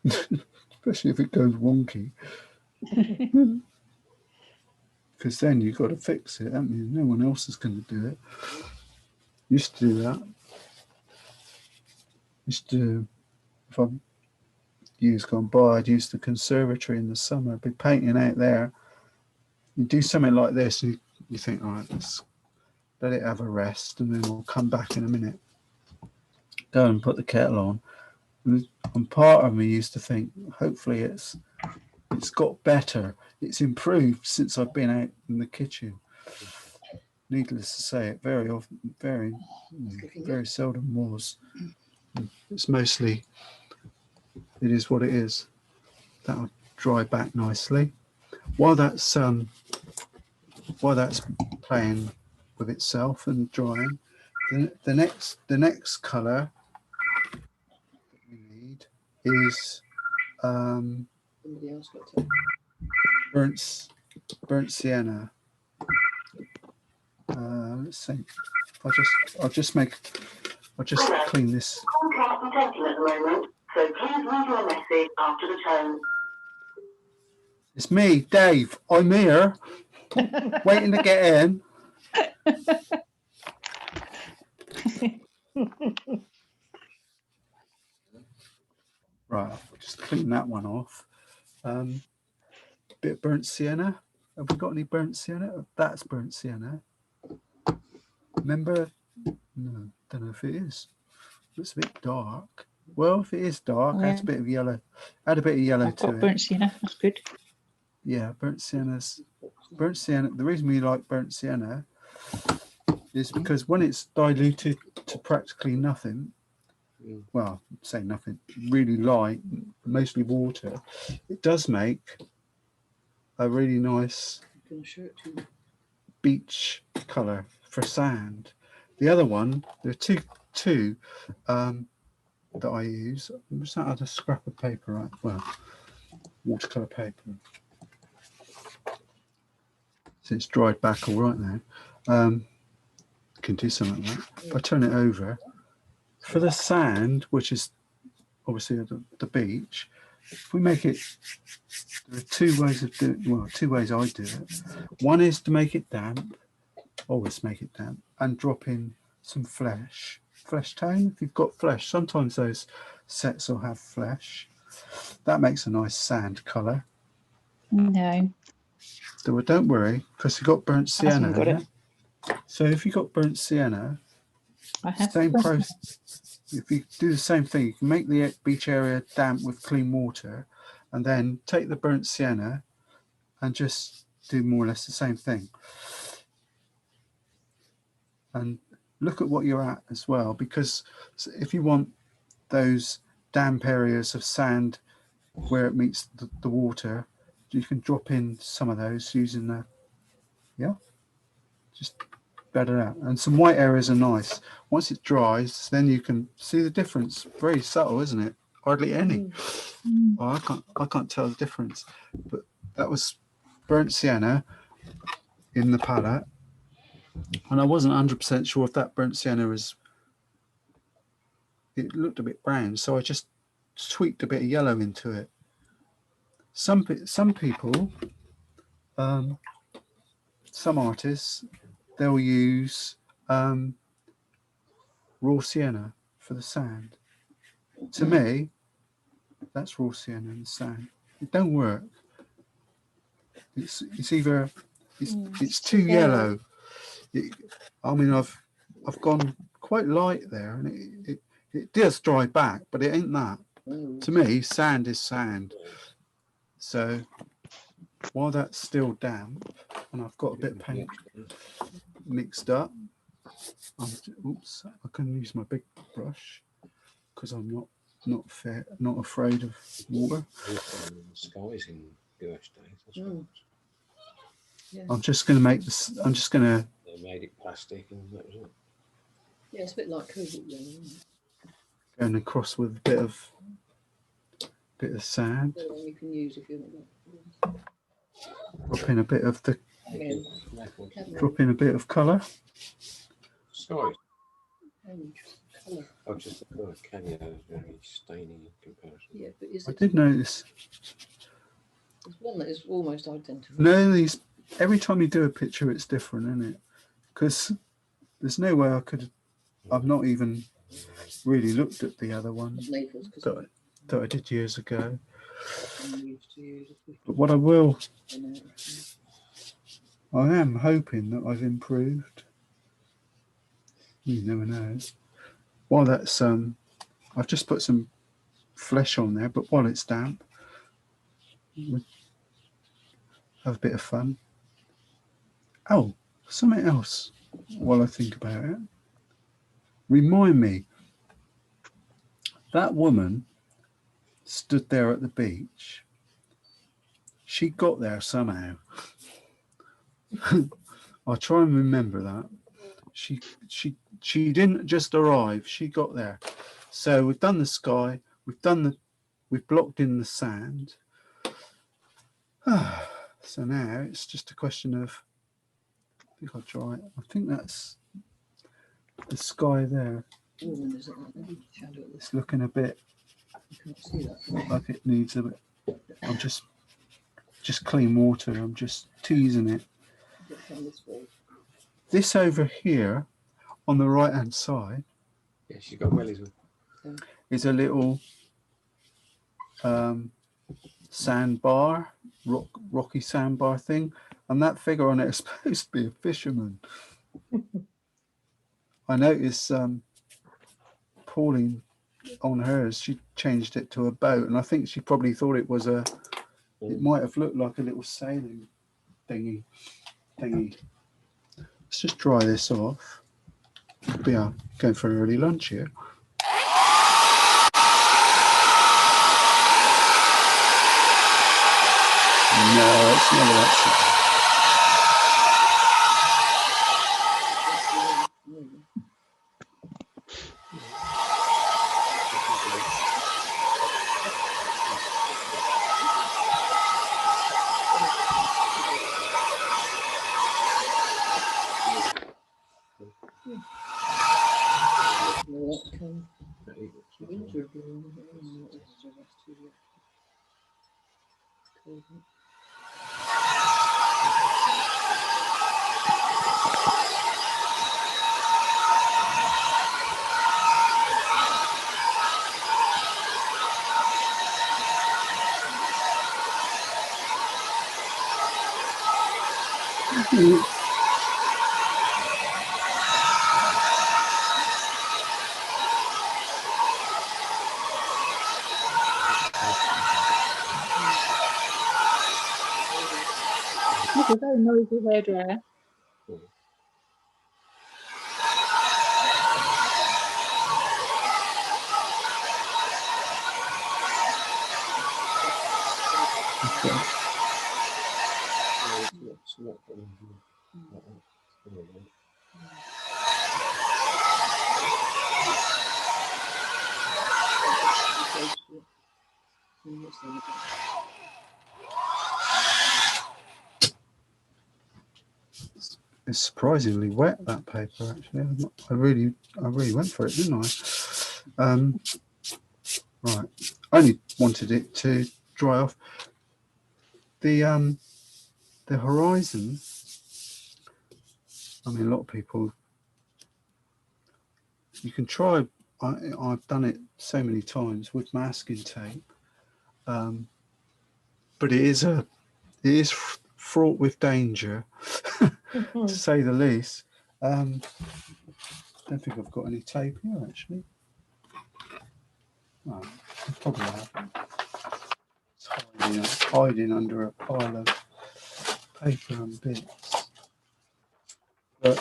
especially if it goes wonky. Because then you've got to fix it, haven't you? No one else is going to do it. Used to do that. If I'm years gone by, I'd use the conservatory in the summer. I'd be painting out there. You do something like this, and you think, all right, let's let it have a rest, and then we'll come back in a minute. Go and put the kettle on. And part of me used to think, hopefully it's got better. It's improved since I've been out in the kitchen. Needless to say, it very often, very seldom was. It's mostly, it is what it is. That'll dry back nicely. While that's playing with itself and drying, the next colour that we need is Somebody else got to. burnt sienna. Let's see. I'll just clean this. Contact detected at the moment, so please leave your message after the tone. It's me, Dave. I'm here, waiting to get in. Right, I'll just clean that one off. Bit of burnt sienna. Have we got any burnt sienna? That's burnt sienna. Remember? No, don't know if it is. Looks a bit dark. Well, if it is dark, adds a bit of yellow. Add a bit of yellow I've to got it. burnt sienna. That's good. Yeah, burnt sienna. The reason we like burnt sienna is because when it's diluted to practically nothing, well, say nothing, really light, mostly water, it does make a really nice I'm gonna show it to you. beach color for sand. The other one, there are two that I use. What's that other scrap of paper? Right, well, watercolor paper. So it's dried back all right now. Can do something like that. If I turn it over, for the sand, which is obviously the beach, if we make it, there are two ways of doing. Well, two ways I do it. One is to make it damp. Always make it damp and drop in some flesh tone. If you've got flesh, sometimes those sets will have flesh. That makes a nice sand color. No, So don't worry, because you've got burnt I haven't sienna. got it. So if you've got burnt sienna, I have. same process. If you do the same thing, you can make the beach area damp with clean water, and then take the burnt sienna and just do more or less the same thing. And look at what you're at as well, because if you want those damp areas of sand where it meets the water, you can drop in some of those using the, just better out. And some white areas are nice. Once it dries, then you can see the difference. Very subtle, isn't it? Hardly any. Oh, I can't tell the difference. But that was burnt sienna in the palette. And I wasn't 100% sure if that burnt sienna it looked a bit brown, so I just tweaked a bit of yellow into it. Some people, some artists, they'll use raw sienna for the sand. To me, that's raw sienna in the sand. It don't work. It's either it's too yellow. I mean, I've gone quite light there, and it does dry back, but it ain't that. To me, sand is sand. So while that's still damp, and I've got a bit of paint mixed up, oops, I can use my big brush because I'm not afraid of water. Skies in US days. Yeah. I'm just going to make this. I'm just going to. They made it plastic, and that was it. Yeah, it's a bit like COVID, isn't it? Going across with a bit of sand. The one you can use if you want Drop in a bit of the. that. Drop in a bit of colour. Skies. Colour. Oh, just the colour. Kenya is very staining in comparison. Yeah, but is I it? did notice. There's one that is almost identical. No, every time you do a picture, it's different, isn't it? Because there's no way I've not even really looked at the other one Naples, that I did years ago. I'm used to use it. But what I I am hoping that I've improved. You never know. While that's I've just put some flesh on there, but while it's damp, we'll have a bit of fun. Oh, something else while I think about it. Remind me, that woman stood there at the beach. She got there somehow. I'll try and remember that. She didn't just arrive, she got there. So we've done the sky, we've done we've blocked in the sand. So now it's just a question of, I think I'll try it. I think that's the sky there. It's looking a bit like it needs a bit. I'm just clean water. I'm just teasing it. This over here on the right hand side, Yeah, she's got wellies with. is a little sandbar, rocky sandbar thing, and that figure on it is supposed to be a fisherman. I noticed Pauline on hers, she changed it to a boat, and I think she probably thought it was it might have looked like a little sailing thingy. Let's just dry this off. We are going for an early lunch here. No, it's never that simple. It's a very noisy hairdryer. It's surprisingly wet, that paper, actually. I really went for it, didn't I? Right, I only wanted it to dry off. The horizon, I mean, a lot of people, you can try, I've done it so many times with masking tape, but it is fraught with danger, to say the least. Don't think I've got any tape here, actually. Oh, I probably have. It's hiding under a pile of paper and bits. But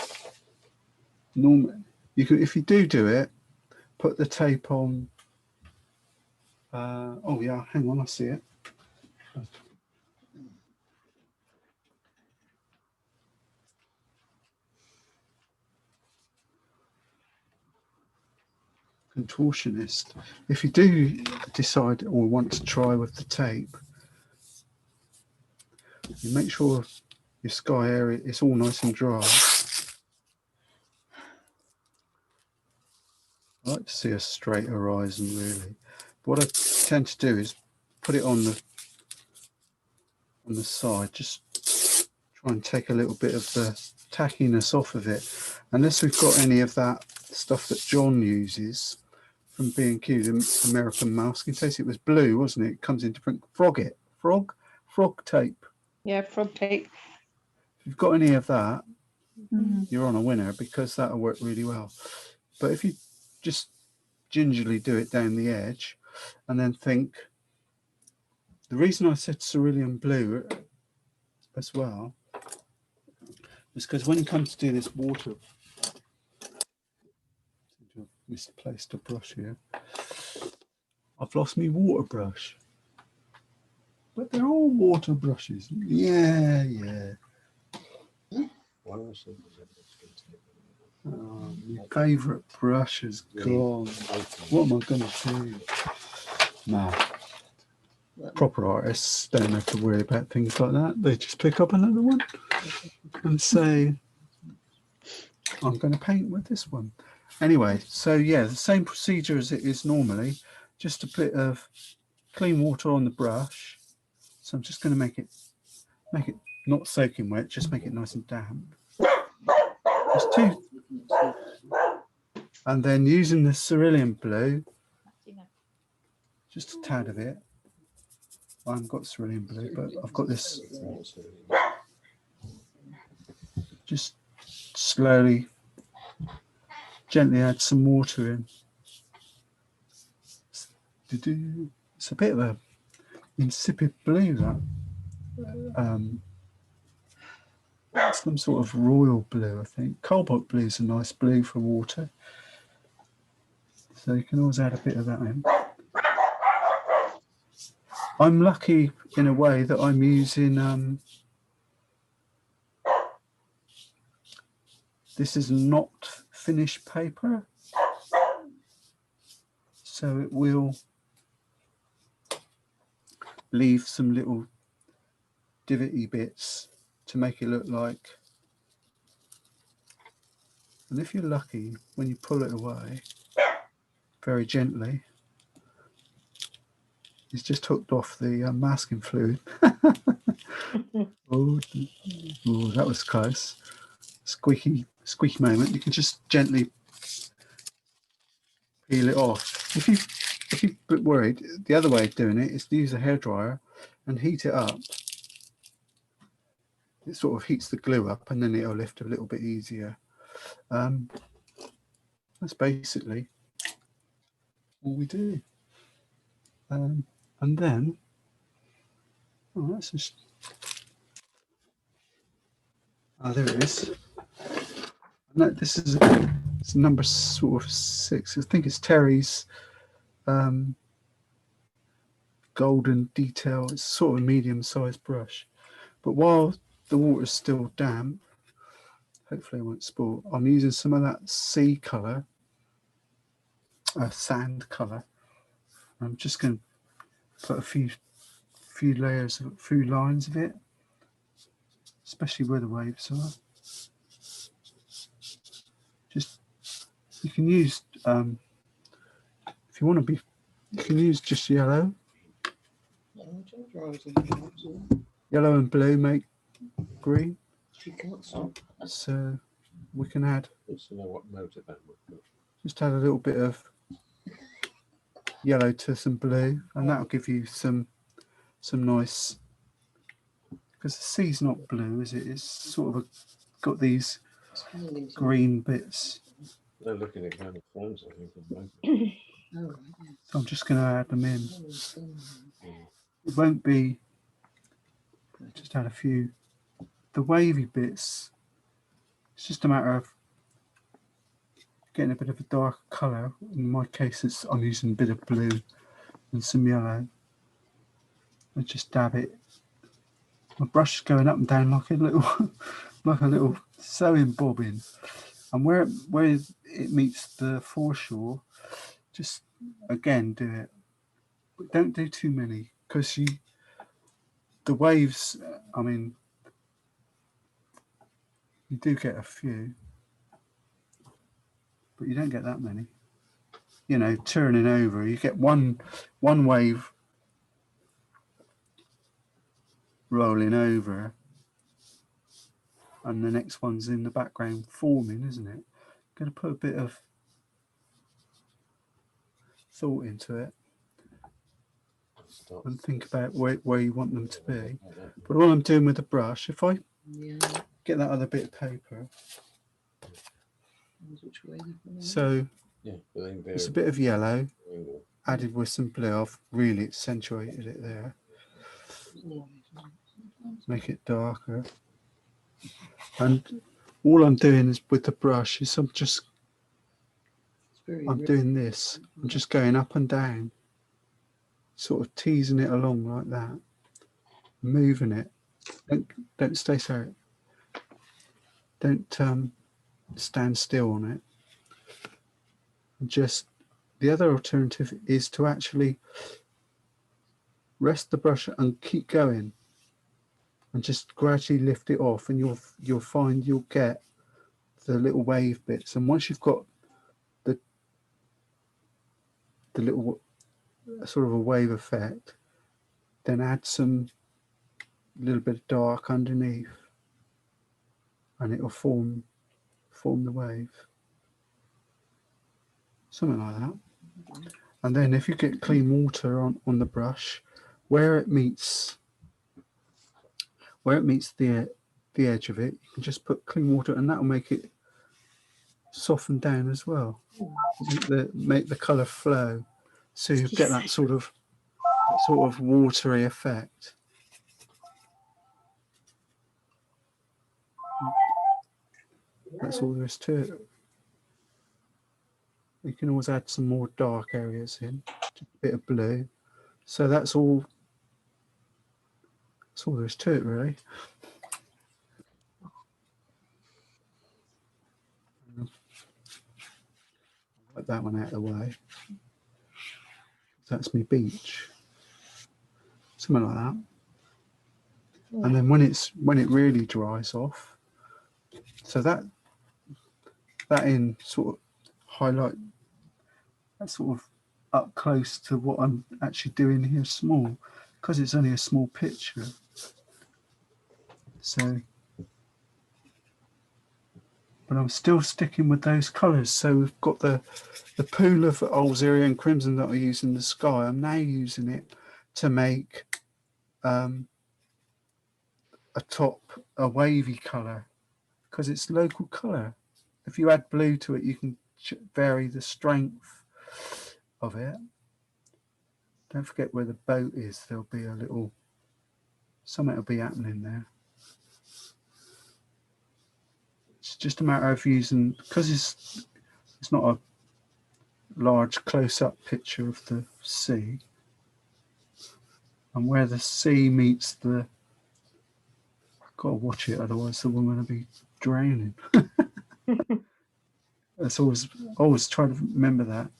normally, you could, if you do it, put the tape on. Oh yeah, hang on, I see it. Contortionist. If you do decide or want to try with the tape, you make sure your sky area is all nice and dry. I like to see a straight horizon, really. But what I tend to do is put it on the side, just try and take a little bit of the tackiness off of it. Unless we've got any of that stuff that John uses from B&Q, the American masking tape. It was blue, wasn't it? It comes in different frog tape. Yeah, frog tape. If you've got any of that, you're on a winner, because that'll work really well. But if you just gingerly do it down the edge and then think, the reason I said cerulean blue as well is because when you come to do this water, I've misplaced a brush here. I've lost my water brush. But they're all water brushes. Yeah. Oh, my favourite brush is gone. What am I going to do? No, proper artists don't have to worry about things like that. They just pick up another one and say, I'm going to paint with this one. Anyway, so yeah, the same procedure as it is normally, just a bit of clean water on the brush. So I'm just going to make it not soaking wet, just make it nice and damp. Just two. And then using the cerulean blue, just a tad of it. I haven't got cerulean blue, but I've got this. Just slowly, gently add some water in. It's a bit of a insipid blue, that. Some sort of royal blue, I think. Cobalt blue is a nice blue for water. So you can always add a bit of that in. I'm lucky in a way that I'm using, this is not finished paper. So it will leave some little divoty bits to make it look like. And if you're lucky, when you pull it away, very gently, it's just hooked off the masking fluid. Oh, that was close. Squeaky moment. You can just gently peel it off. If you're a bit worried, the other way of doing it is to use a hairdryer and heat it up. It sort of heats the glue up, and then it'll lift a little bit easier. That's basically all we do. And then, that's just. There it is. No, this is it's number sort of 6. I think it's Terry's golden detail. It's sort of a medium-sized brush. But while the water's still damp, hopefully it won't spoil, I'm using some of that sea colour, sand colour. I'm just going to put a few layers, a few lines of it, especially where the waves are. Just, you can use, if you want to be, you can use just yellow. Yellow and blue make green. So we can add, just add a little bit of yellow to some blue, and that'll give you some nice, because the sea's not blue, is it? It's sort of got these green bits. They're looking at kind of friends, I think. So I'm just going to add them in. It won't be, just add a few. The wavy bits, it's just a matter of getting a bit of a darker colour. In my case, I'm using a bit of blue and some yellow. I just dab it. My brush is going up and down like a little sewing bobbin. And where it meets the foreshore, just again do it. But don't do too many, because the waves, I mean, you do get a few, but you don't get that many. You know, turning over, you get one wave rolling over, and the next one's in the background forming, isn't it? Going to put a bit of thought into it and think about where you want them to be. But what I'm doing with the brush, if I get that other bit of paper, so it's a bit of yellow added with some blue. I've really accentuated it there. Make it darker. And all I'm doing is with the brush is I'm doing this. I'm just going up and down, sort of teasing it along like that, moving it. Don't stay so. Don't stand still on it. And just the other alternative is to actually rest the brush and keep going, and just gradually lift it off, and you'll find you'll get the little wave bits. And once you've got the little sort of a wave effect, then add some little bit of dark underneath, and it'll form the wave, something like that. And then if you get clean water on the brush, where it meets the edge of it, you can just put clean water, and that will make it soften down as well, make the color flow, so you get that sort of watery effect. That's all there is to it. You can always add some more dark areas in, just a bit of blue. So that's all there is to it, really. Put that one out of the way. That's me beach, something like that. And then when it really dries off, so that in sort of highlight, that's sort of up close to what I'm actually doing here, small, because it's only a small picture. So, but I'm still sticking with those colours. So we've got the pool of Alzerian crimson that I use in the sky. I'm now using it to make a wavy colour, because it's local colour. If you add blue to it, you can vary the strength of it. Don't forget where the boat is. There'll be a little something will be happening there. It's just a matter of using, because it's not a large close-up picture of the sea, and where the sea meets the, gotta watch it, otherwise the woman will be drowning. That's always try to remember that.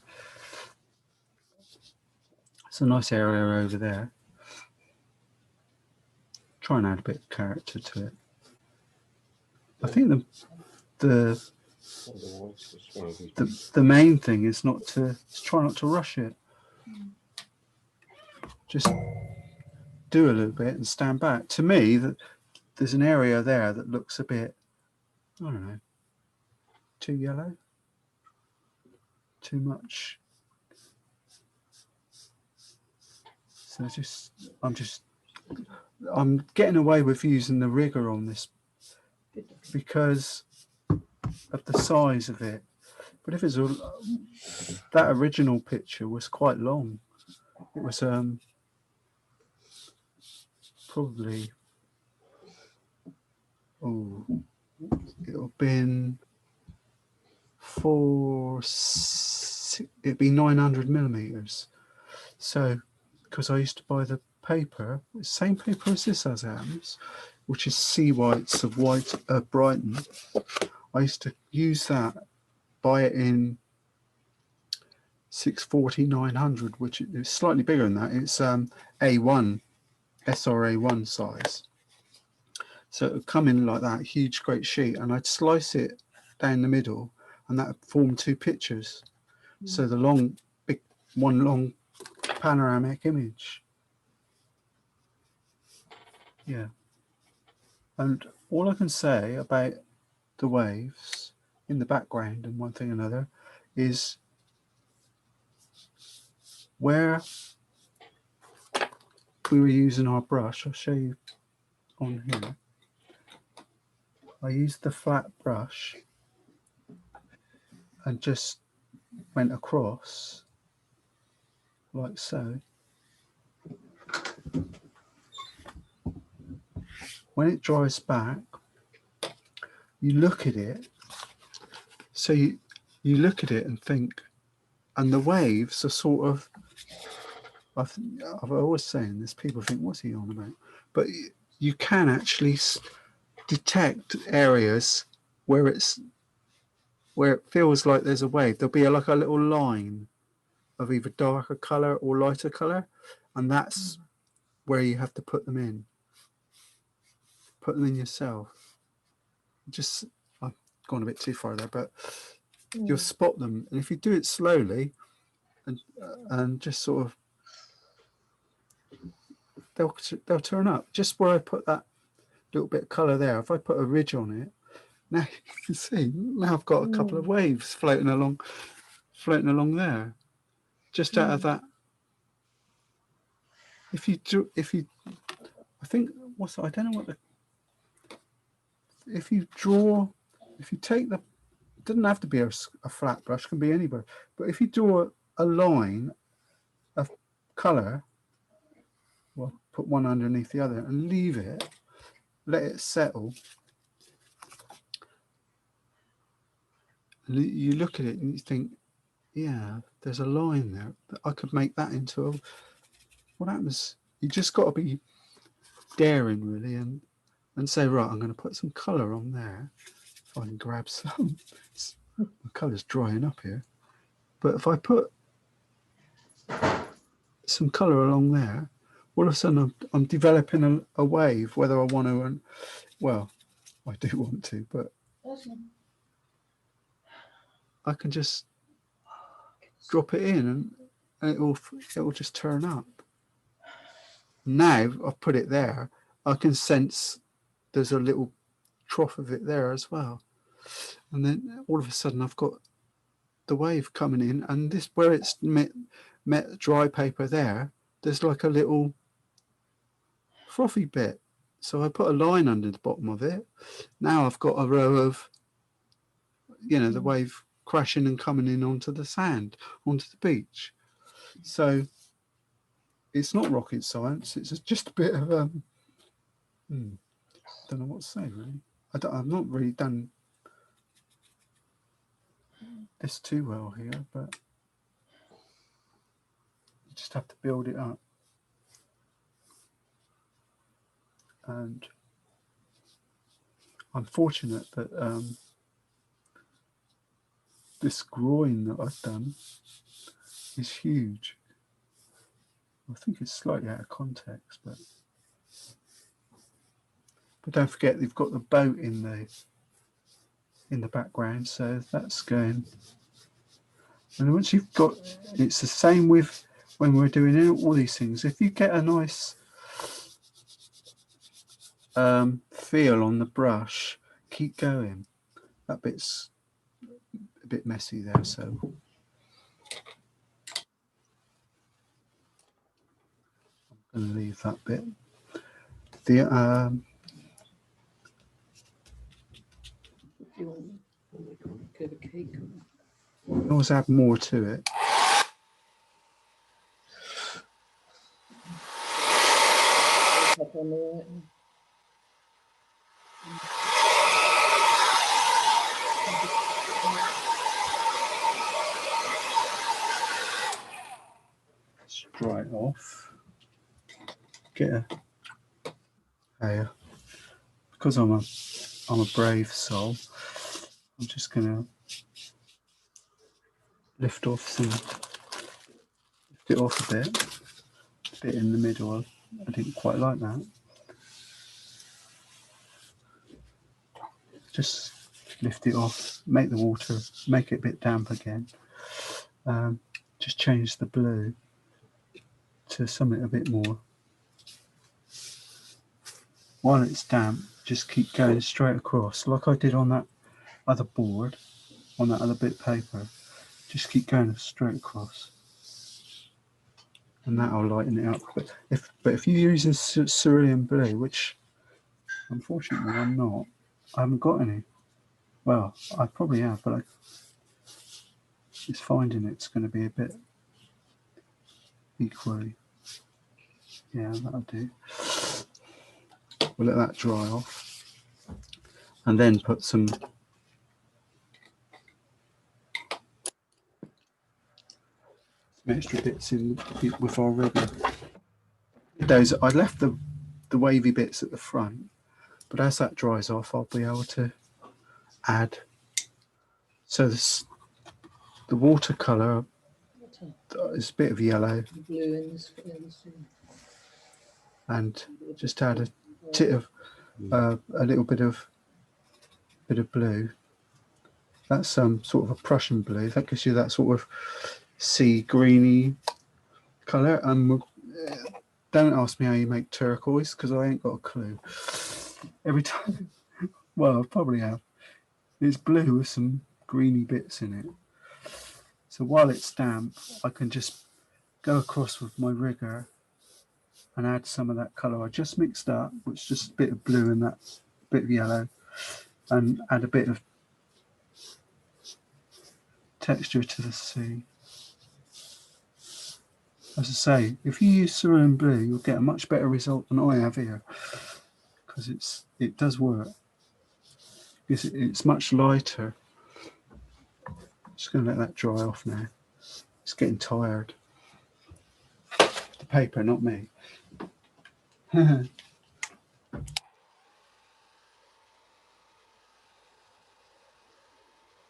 It's a nice area over there. Try and add a bit of character to it. I think the main thing is try not to rush it. Just do a little bit and stand back. To me, there's an area there that looks a bit, I don't know, too yellow, too much. So I'm getting away with using the rigger on this because of the size of it. But if it's that original picture was quite long. It was probably it'll have been it'd be 900 millimeters. So because I used to buy the paper, the same paper as this as happens, which is Sea Whites of Brighton. I used to use that, buy it in 640, 900, which is slightly bigger than that. It's A1, SRA1 size. So it would come in like that, huge, great sheet, and I'd slice it down the middle, and that would form two pictures. So the one long panoramic image. Yeah. And all I can say about the waves in the background and one thing or another is where we were using our brush. I'll show you on here. I used the flat brush and just went across like so. When it dries back, you look at it. So you look at it and think, and the waves are sort of, I've always saying this, people think, what's he on about? But you can actually detect areas where it feels like there's a wave. There'll be like a little line of either darker color or lighter color, and that's where you have to put them in. Put them in yourself. Just, I've gone a bit too far there, but you'll spot them. And if you do it slowly and just sort of, they'll turn up. Just where I put that little bit of colour there, if I put a ridge on it, now you can see, now I've got a couple of waves floating along there. Just out of that. If you, I think, I don't know what if you take the, it doesn't have to be a flat brush, can be any brush, but if you draw a line of colour, well, put one underneath the other and leave it, let it settle. And you look at it and you think, yeah, there's a line there. I could make that into a, what happens? You just got to be daring, really, and say, right, I'm going to put some colour on there. If I can grab some. The colour's drying up here. But if I put some colour along there, all of a sudden I'm developing a wave, whether I want to, and well, I do want to, but I can just drop it in and it will just turn up. Now I've put it there, I can sense there's a little trough of it there as well. And then all of a sudden I've got the wave coming in, and this, where it's met dry paper there, there's like a little frothy bit. So I put a line under the bottom of it. Now I've got a row of, you know, the wave crashing and coming in onto the sand, onto the beach. So it's not rocket science. It's just a bit of don't know what to say, really. I've not really done this too well here, but you just have to build it up. And I'm fortunate that this groin that I've done is huge. I think it's slightly out of context, but don't forget you've got the boat in the background, so that's going. And once you've got, it's the same with when we're doing all these things. If you get a nice feel on the brush, keep going. That bit's a bit messy there, so I'm going to leave that bit. The always add more to it. Let's dry it off. Get because I'm a brave soul, I'm just gonna lift it off a bit in the middle. I didn't quite like that. Just lift it off, make the water, make it a bit damp again. Just change the blue to something a bit more. While it's damp, just keep going straight across, like I did on that other board, on that other bit of paper. Just keep going straight across, and that'll lighten it up. But if you're using cerulean blue, which unfortunately I'm not, I haven't got any. Well, I probably have, but it's finding it's going to be a bit equally. Yeah, that'll do. We'll let that dry off, and then put some extra bits in with our ribbon. Those I left the wavy bits at the front, but as that dries off, I'll be able to add. So the watercolour is a bit of yellow. Blue in this. and just add a tit of a little bit of blue. That's sort of a Prussian blue. That gives you that sort of sea greeny colour. Don't ask me how you make turquoise because I ain't got a clue. Every time, well, I probably have. It's blue with some greeny bits in it. So while it's damp, I can just go across with my rigger and add some of that colour I just mixed up, which is just a bit of blue and that bit of yellow, and add a bit of texture to the sea. As I say, if you use cerulean blue, you'll get a much better result than I have here, because it does work. Because it's much lighter. Just going to let that dry off now. It's getting tired. The paper, not me. The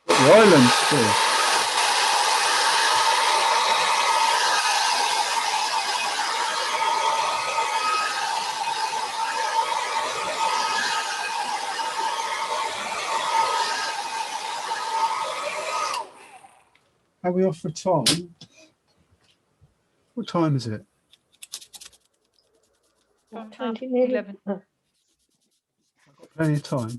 island still. Are we off for time? What time is it? From 20 half 11. Oh, Plenty of time.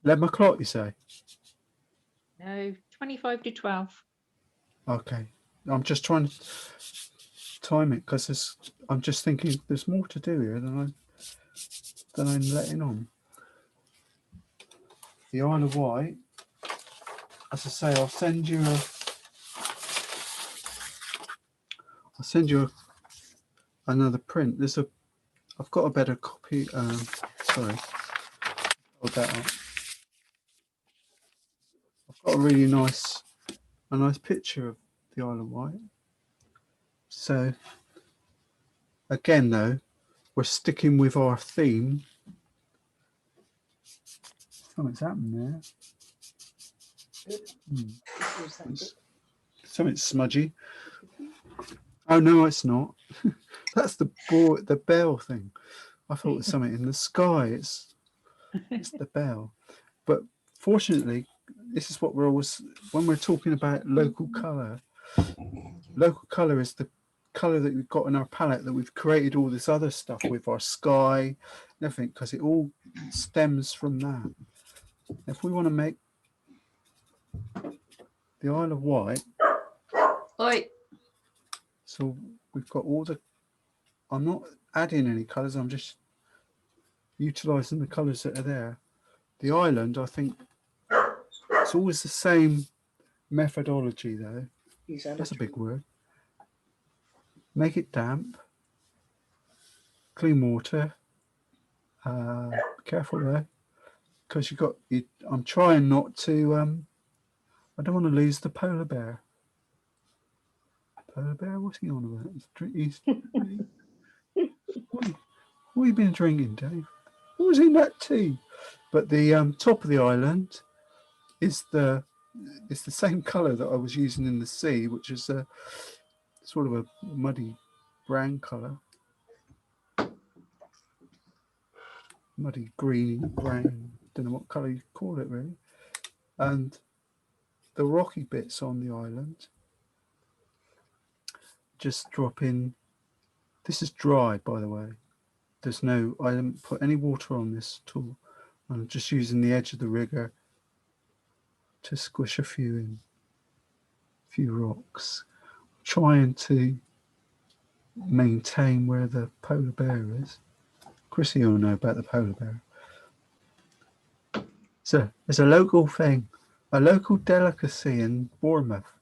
11 o'clock, you say? No, 25 to 12. Okay. I'm just trying to time it because I'm just thinking there's more to do here than I'm letting on. The Isle of Wight. As I say, I'll send you another print. I've got a better copy. Sorry, hold that up. I've got a really nice picture of the Isle of Wight. So again, though, we're sticking with our theme. Something's happened there. Something smudgy. Oh no, it's not. That's the bell thing. I thought it was something in the sky. It's the bell. But fortunately, this is what we're always, when we're talking about local colour. Local colour is the colour that we've got in our palette that we've created all this other stuff with, our sky and everything, because it all stems from that. If we want to make the Isle of Wight, Oi. so we've got all the, I'm not adding any colours, I'm just utilising the colours that are there. The island, I think, it's always the same methodology though. That's a big word. Make it damp, clean water. Be careful there, because I'm trying not to. I don't want to lose the polar bear. Polar bear, what's he on about? What have you been drinking, Dave? What was in that tea? But the top of the island is the same colour that I was using in the sea, which is a sort of a muddy brown colour. Muddy green, brown, don't know what colour you call it really. And the rocky bits on the island, just drop in. This is dry, by the way. I didn't put any water on this at all. I'm just using the edge of the rigger to squish a few rocks, trying to maintain where the polar bear is. Chrissy will know about the polar bear. So there's a local thing, a local delicacy in Bournemouth.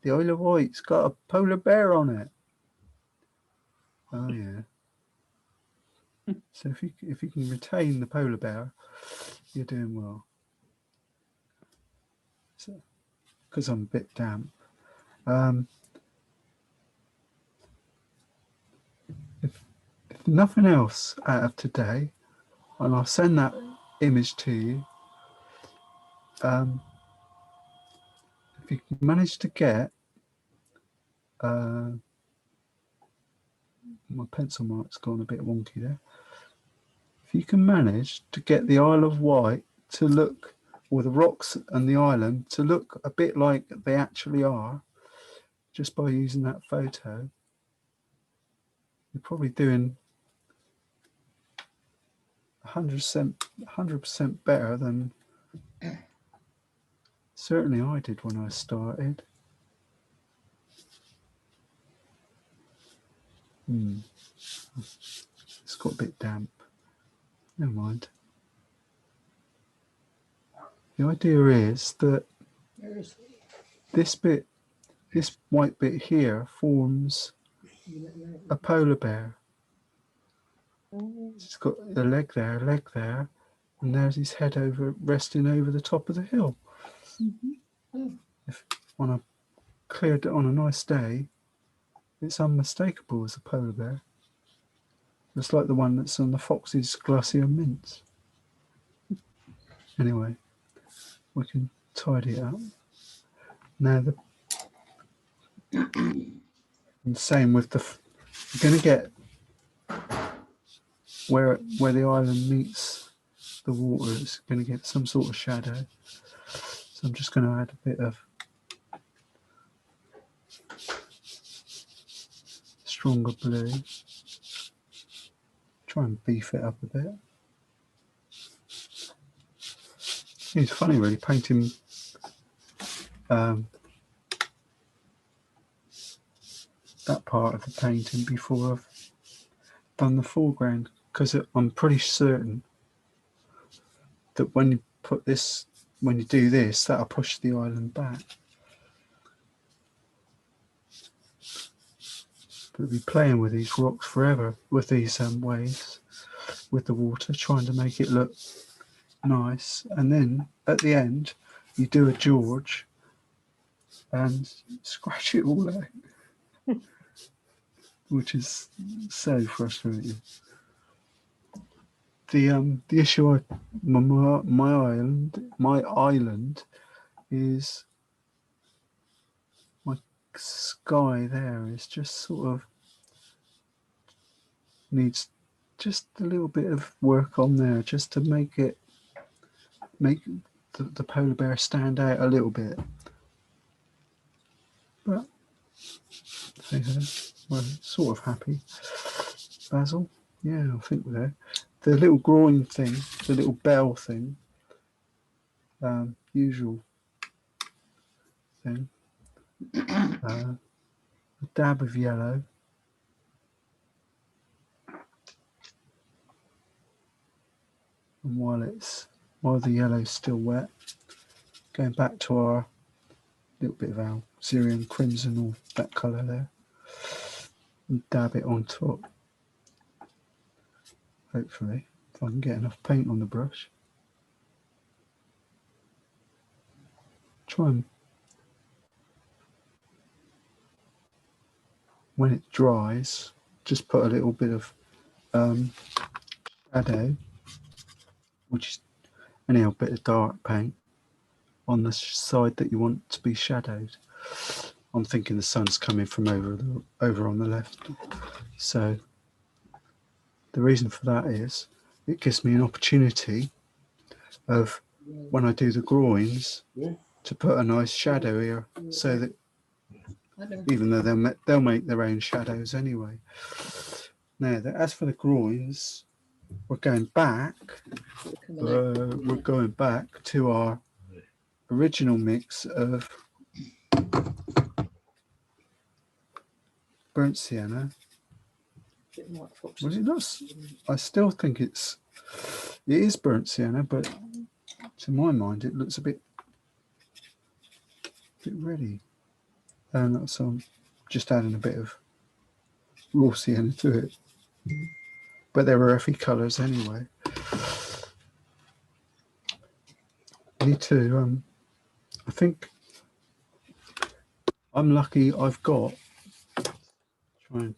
The Isle of Wight's got a polar bear on it. Oh yeah. So if you can retain the polar bear, you're doing well. So, because I'm a bit damp. If nothing else out of today, and I'll send that image to you. If you can manage to get My pencil mark's gone a bit wonky there. If you can manage to get the Isle of Wight to look, or the rocks and the island to look a bit like they actually are, just by using that photo, you're probably doing 100% better than certainly I did when I started. It's got a bit damp. Never mind. The idea is that this bit, this white bit here, forms a polar bear. It's got a leg there, and there's his head over, resting over the top of the hill. If on a on a nice day, it's unmistakable as a polar bear. It's like the one that's on the Fox's Glacier Mints. Anyway, we can tidy it up. Now and same with the. You're going to get where the island meets the water. It's going to get some sort of shadow. So I'm just going to add a bit of stronger blue. Try and beef it up a bit. It's funny really painting that part of the painting before I've done the foreground, because I'm pretty certain that when you do this, that'll push the island back. But we'll be playing with these rocks forever, with these waves, with the water, trying to make it look nice. And then at the end, you do a George and scratch it all out, which is so frustrating. The issue my island is my sky there is just sort of needs just a little bit of work on there, just to make the polar bear stand out a little bit. But hey, we're sort of happy. Basil, yeah, I think we're there. The little groin thing, the little bell thing, usual thing. A dab of yellow. And while the yellow's still wet, going back to our little bit of our Syrian crimson, or that colour there, and dab it on top. Hopefully, if I can get enough paint on the brush. Try and, when it dries, just put a little bit of shadow, which is anyhow a bit of dark paint, on the side that you want to be shadowed. I'm thinking the sun's coming from over on the left, so the reason for that is it gives me an opportunity of, when I do the groins, to put a nice shadow here, so that even though they'll make their own shadows anyway. Now, as for the groins, we're going back to our original mix of burnt sienna. Well, it looks, I still think it is burnt sienna, but to my mind it looks a bit reddy. And so I'm just adding a bit of raw sienna to it. But they're earthy colours anyway. I need to, I think I'm lucky I've got, try and,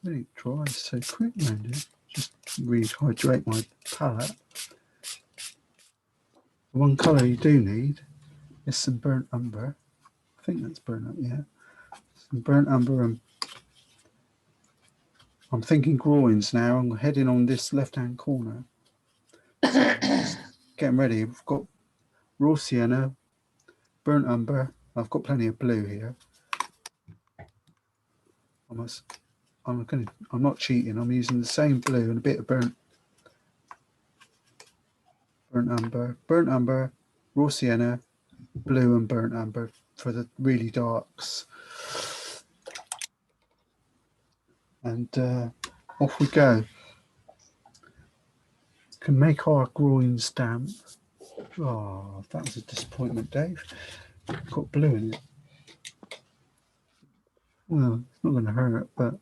really dries so quick, man. Just rehydrate my palette. The one colour you do need is some burnt umber. I think that's burnt umber, yeah. Some burnt umber and I'm thinking groins now. I'm heading on this left-hand corner. So just getting ready. I've got raw sienna, burnt umber. I've got plenty of blue here. I'm not cheating. I'm using the same blue and a bit of burnt umber, raw sienna, blue and burnt umber for the really darks. And off we go. Can make our groins damp. Oh, that was a disappointment, Dave. Got blue in it. Well, it's not going to hurt, but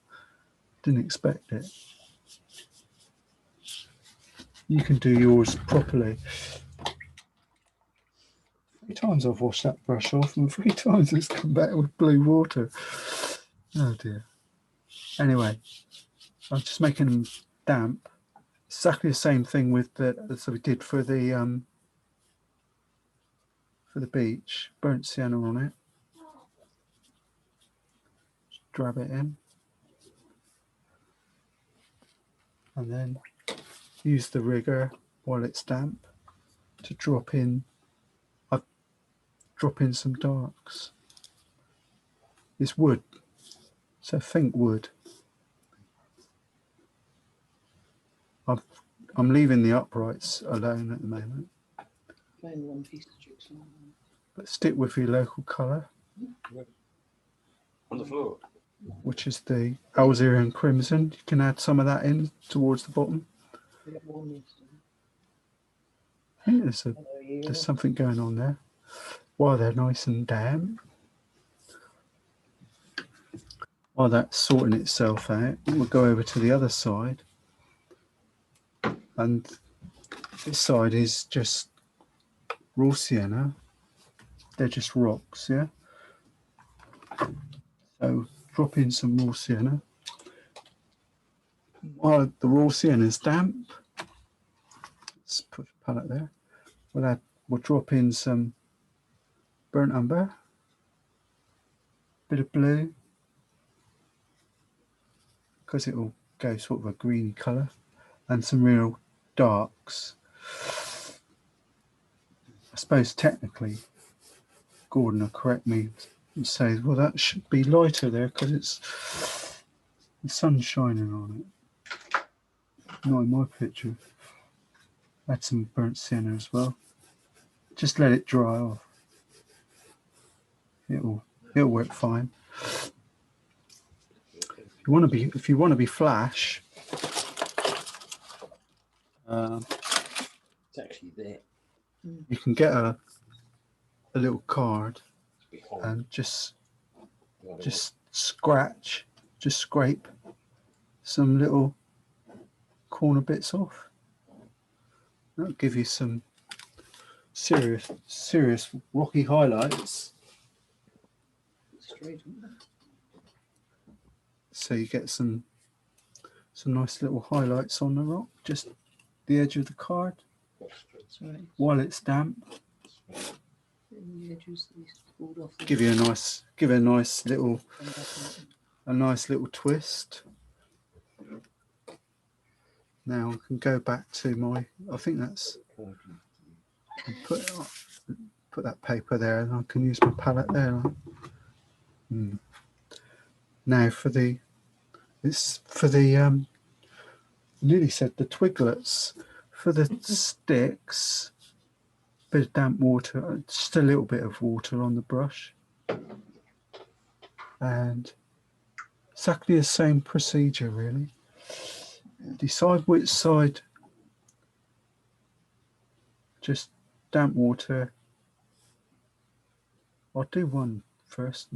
didn't expect it. You can do yours properly. 3 times I've washed that brush off, and 3 times it's come back with blue water. Oh dear. Anyway, I'm just making them damp. Exactly the same thing with as we did for the beach. Burnt sienna on it. Just drab it in, and then use the rigger while it's damp to drop in. I drop in some darks. It's wood, so think wood. I'm leaving the uprights alone at the moment. But stick with your local colour. On the floor. Which is the Alzerian Crimson. You can add some of that in towards the bottom. I think there's something going on there. While they're nice and damp. While that's sorting itself out, we'll go over to the other side. And this side is just raw sienna. They're just rocks, yeah? So drop in some raw sienna. While the raw sienna is damp, let's put the palette there. We'll drop in some burnt umber, bit of blue, because it will go sort of a greeny colour, and some real darks. I suppose technically, Gordon will correct me and say, well, that should be lighter there because it's the sun's shining on it. Not in my picture. Add some burnt sienna as well. Just let it dry off. It'll work fine. If you want to be flash, It's actually there. you can get a little card and just scratch, just scrape some little corner bits off. That'll give you some serious rocky highlights. So you get some nice little highlights on the rock, just the edge of the card while it's damp. Give a nice little twist. Now I can go back to I think that's, put that paper there, and I can use my palette there. Now nearly said the twiglets. For the sticks, bit of damp water, just a little bit of water on the brush, and exactly the same procedure really. Decide which side, just damp water. I'll do one first,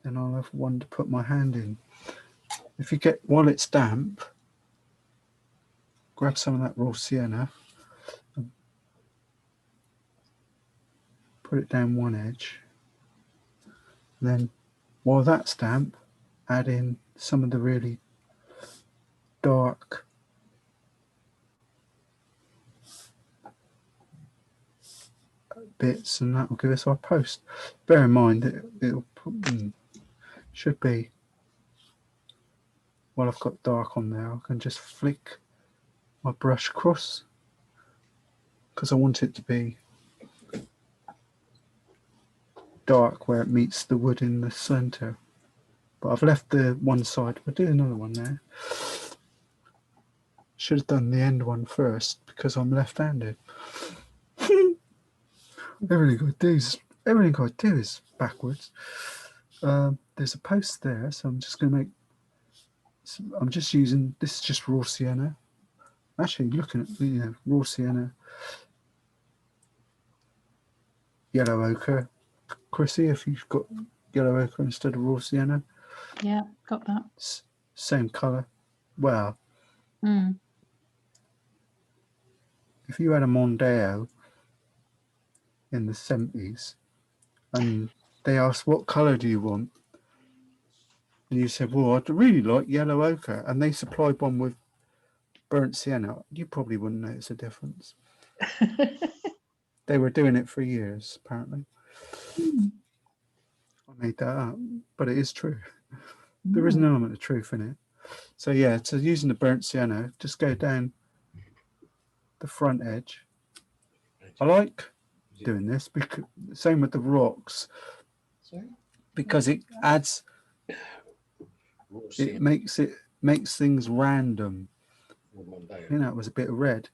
then I'll have one to put my hand in. If you get, while it's damp, grab some of that raw sienna and put it down one edge. Then while that's damp, add in some of the really dark bits, and that will give us our post. Bear in mind that it'll should be while I've got dark on there, I can just flick my brush across, because I want it to be dark where it meets the wood in the center. But I've left the one side. We'll do another one there. Should have done the end one first because I'm left-handed. Everything I do is backwards. There's a post there, so I'm just going to make. I'm just using this is just raw sienna. Actually, looking at raw sienna, yellow ochre. Chrissy, if you've got yellow ochre instead of raw sienna, Yeah, got that. same color. Well, Mm. if you had a Mondeo in the 70s and they asked what color do you want, and you said, well, I'd really like yellow ochre, and they supplied one with burnt sienna, you probably wouldn't notice a difference. They were doing it for years, apparently. I made that up, but it is true. There is an element of truth in it. So yeah, so using the burnt sienna, just go down the front edge. I like doing this because same with the rocks, because it adds, it makes things random. I think that was a bit of red.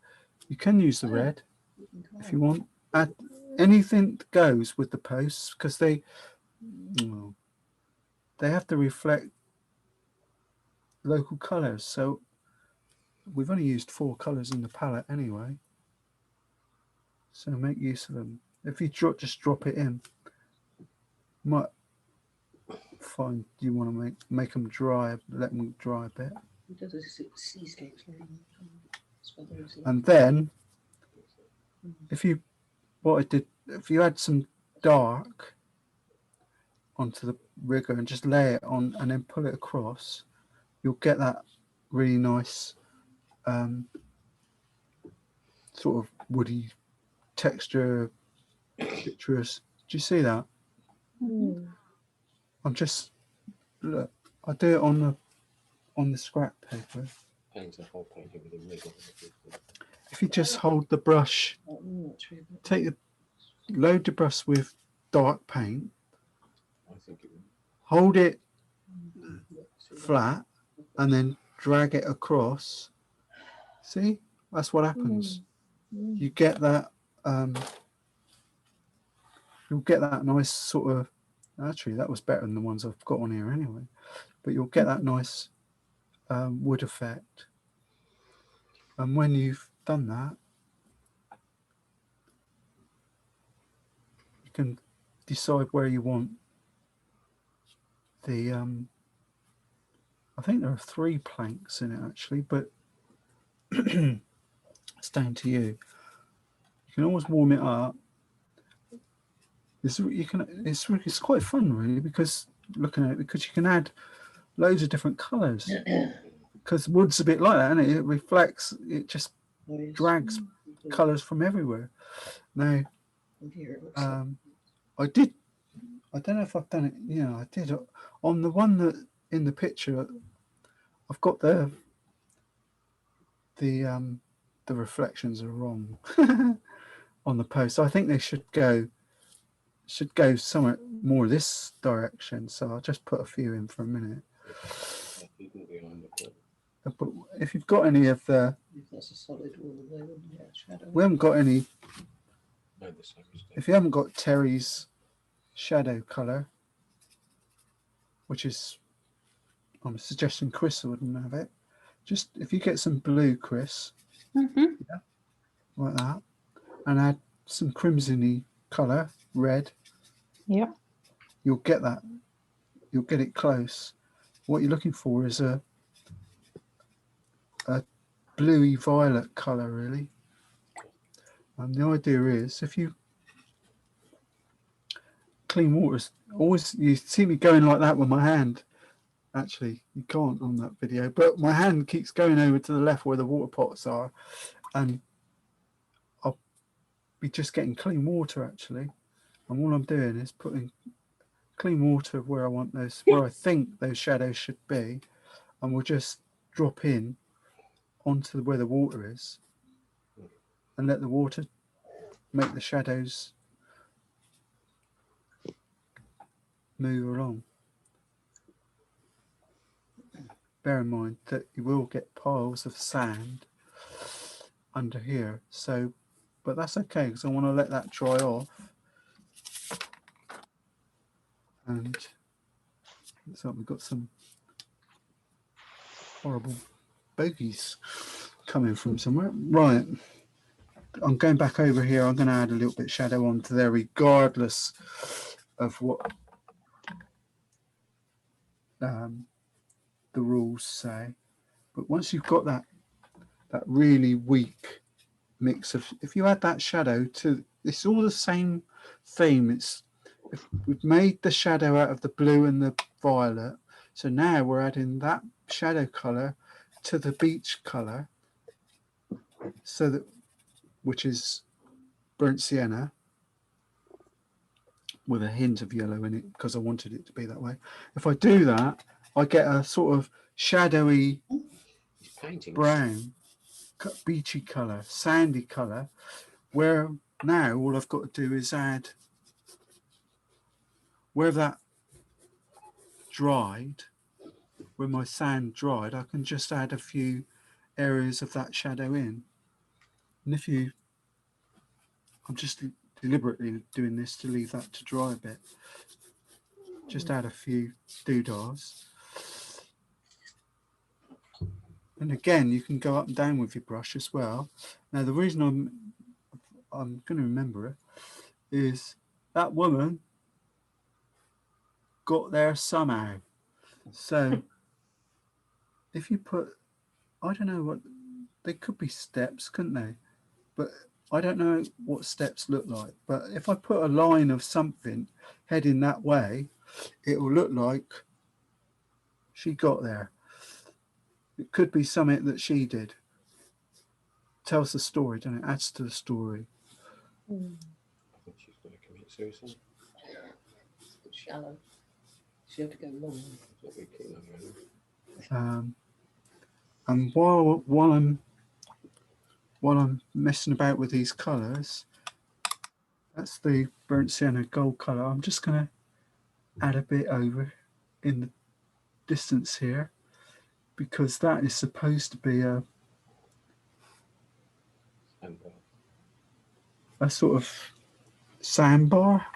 You can use the red if you want. Add anything that goes with the posts, because they have to reflect local colours. So we've only used 4 colours in the palette anyway. So make use of them. If you just drop it in, you might find you want to make them dry, let them dry a bit. And then if you add some dark onto the rigger and just lay it on and then pull it across, you'll get that really nice sort of woody texture, citrus. Do you see that? I'm just look. I do it on the scrap paper. If you just hold the brush, load the brush with dark paint, hold it flat, and then drag it across. See, that's what happens. You get that. You'll get that nice sort of. Actually, that was better than the ones I've got on here anyway. But you'll get that nice wood effect. And when you've done that, you can decide where you want the. I think there are 3 planks in it actually, but it's down to you. You can always warm it up. It's quite fun really, because looking at it, because you can add loads of different colours. Because wood's a bit like that, isn't it? It reflects. It just drags colours from everywhere. Now, I don't know if I've done it. Yeah, I did. On the one that in the picture, I've got the reflections are wrong on the post. So I think they should go somewhere more this direction. So I'll just put a few in for a minute. But if you've got any of the, we haven't got any. If you haven't got Terry's shadow colour, which is, I'm suggesting Chris wouldn't have it. Just if you get some blue, Chris, like that, and add some crimsony colour, red. Yeah. You'll get that. You'll get it close. What you're looking for is a bluey violet colour, really. And the idea is, if you clean waters, always, you see me going like that with my hand. Actually, you can't on that video, but my hand keeps going over to the left where the water pots are, and I'll be just getting clean water actually. And all I'm doing is putting clean water where I want those, where I think those shadows should be, and we'll just drop in onto where the water is and let the water make the shadows move along. Bear in mind that you will get piles of sand under here, so but that's okay because I want to let that dry off. And so we've got some horrible bogies coming from somewhere. Right, I'm going back over here. I'm going to add a little bit of shadow onto there regardless of what the rules say. But once you've got that really weak mix of, if you add that shadow to, it's all the same theme. It's, if we've made the shadow out of the blue and the violet, so now we're adding that shadow color to the beach color, so that, which is burnt sienna with a hint of yellow in it because I wanted it to be that way. If I do that, I get a sort of shadowy brown, beachy color, sandy color, where now all I've got to do is add, where that dried, where my sand dried, I can just add a few areas of that shadow in. And if you, I'm just deliberately doing this to leave that to dry a bit. Just add a few doodahs. And again, you can go up and down with your brush as well. Now, the reason I'm going to remember it is that woman got there somehow. So if you put, I don't know what, they could be steps, couldn't they? But I don't know what steps look like. But if I put a line of something heading that way, it will look like she got there. It could be something that she did. Tells the story, doesn't it? Adds to the story. I think she's going to commit suicide. It's a bit shallow. She had to go long. And while I'm messing about with these colours, that's the burnt sienna gold colour. I'm just going to add a bit over in the distance here, because that is supposed to be a sort of sandbar,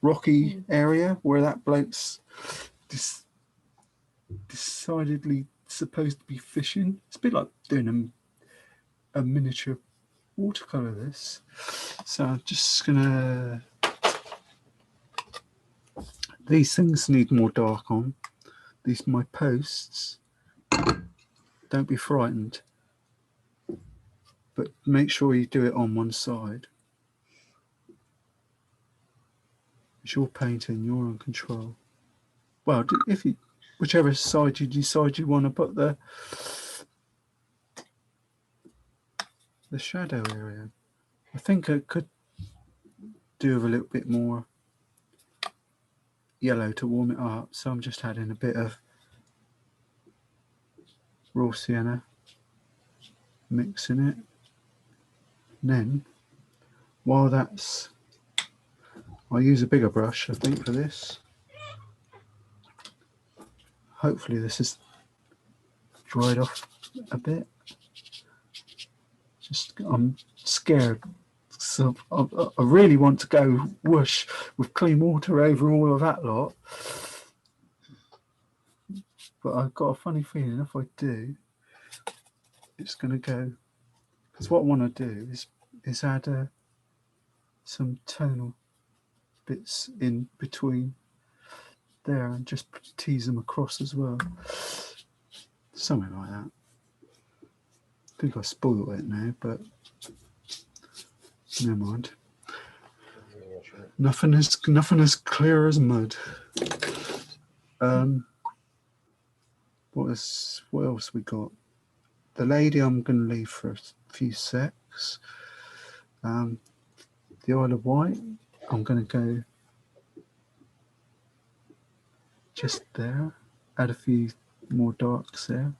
rocky area where that bloke's decidedly supposed to be fishing. It's a bit like doing a miniature watercolour, this. So I'm just gonna, these things need more dark on. These, my posts, don't be frightened, but make sure you do it on one side. It's your painting, you're in control. Well, if you, whichever side you decide you want to put the shadow area. I think I could do with a little bit more yellow to warm it up, so I'm just adding a bit of raw sienna, mixing it. And then, while that's, I'll use a bigger brush, I think, for this. Hopefully this is dried off a bit. Just, I'm scared. So I really want to go whoosh with clean water over all of that lot. But I've got a funny feeling if I do, it's going to go. Because what I want to do is add some tonal bits in between there and just tease them across as well. Something like that. I think I spoiled it now, but never mind. Nothing as clear as mud. What else we got? The lady I'm going to leave for a few secs. The Isle of Wight, I'm going to go just there. Add a few more darks there.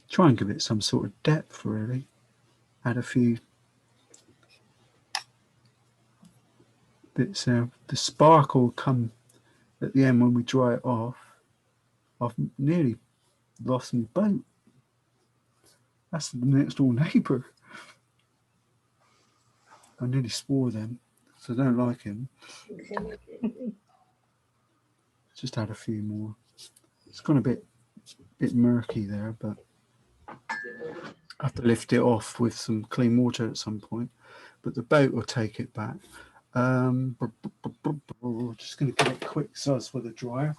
Try and give it some sort of depth, really. Add a few bits there. The sparkle will come at the end when we dry it off. I've nearly lost my boat. That's the next door neighbour. I nearly swore then, so I don't like him. Just add a few more. It's gone a bit murky there, but I have to lift it off with some clean water at some point. But the boat will take it back. Just going to give it a quick zuzz with a dryer.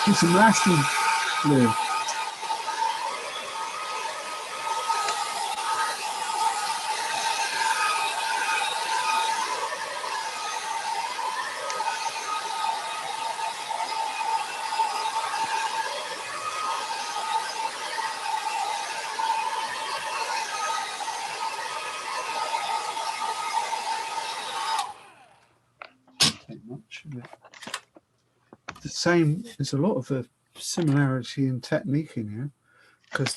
Get some lasting glue. Much of it. The same, there's a lot of a similarity in technique in here, because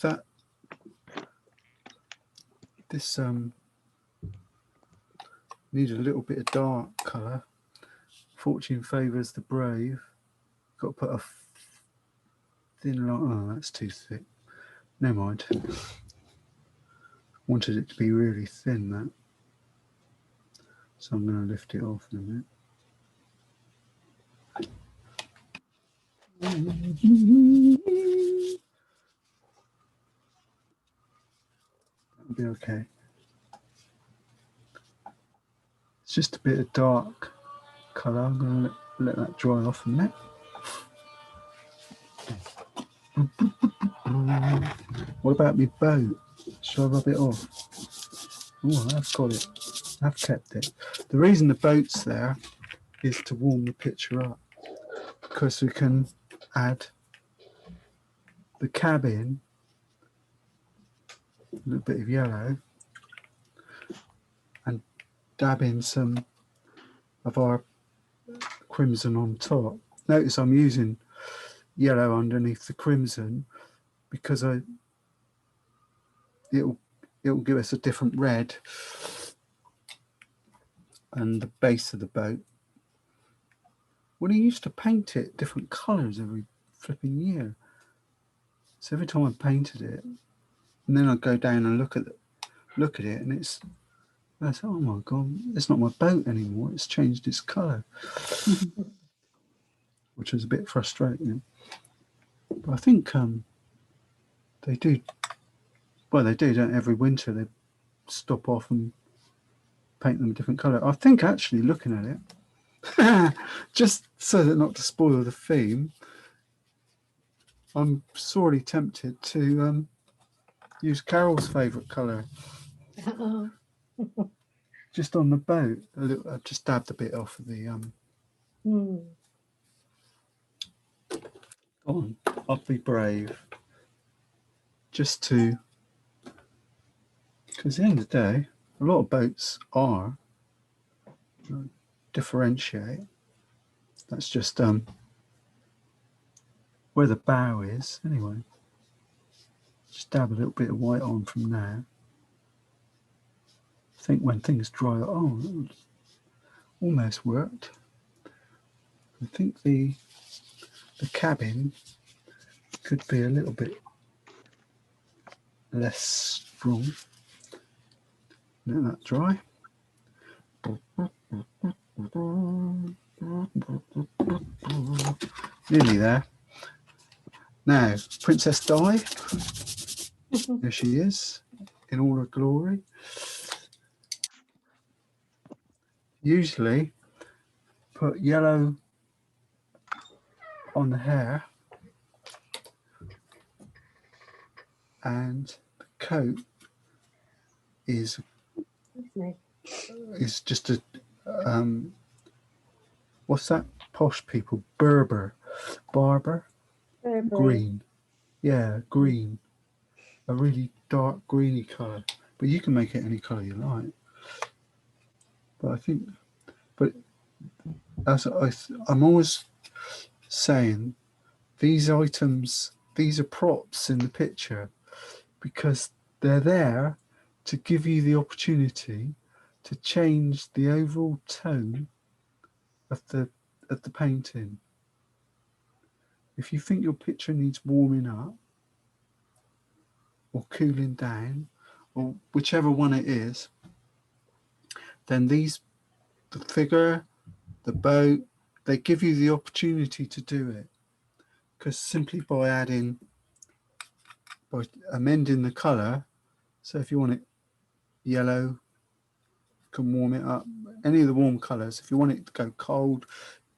this needs a little bit of dark colour. Fortune favours the brave. Got to put a thin line. Oh, that's too thick. Never mind. Wanted it to be really thin, that. So I'm going to lift it off in a minute. That'll be okay. It's just a bit of dark colour. I'm going to let that dry off a minute. What about my boat? Shall I rub it off? Oh, I've got it. I've kept it. The reason the boat's there is to warm the picture up, because we can add the cabin, a little bit of yellow, and dab in some of our crimson on top. Notice I'm using yellow underneath the crimson because it'll give us a different red, and the base of the boat. When I used to paint it different colours every flipping year, so every time I painted it, and then I'd go down and look at it, and I said, oh my god, it's not my boat anymore. It's changed its colour, which was a bit frustrating. But I think they do. Well, they do, don't every winter they stop off and paint them a different colour. I think actually looking at it, just so that not to spoil the theme, I'm sorely tempted to use Carol's favourite colour. Just on the boat, I've just dabbed a bit off of the Go on, I'll be brave. Just to, because at the end of the day, a lot of boats are differentiate. That's just where the bow is. Anyway, just dab a little bit of white on from there. I think when things dry, oh, it almost worked. I think the cabin could be a little bit less strong. Let that dry. Nearly there. Now, Princess Di. There she is, in all her glory. Usually, put yellow on the hair, and the coat is just a what's that posh people? Barber, Burberry. green, yeah, green. a really dark greeny colour, but you can make it any colour you like. But I think, but as I'm always saying, these items, these are props in the picture because they're there to give you the opportunity to change the overall tone of the painting. If you think your picture needs warming up or cooling down, or whichever one it is, then the figure, the boat, they give you the opportunity to do it. Because simply by amending the colour, so if you want it yellow, you can warm it up. Any of the warm colours. If you want it to go cold,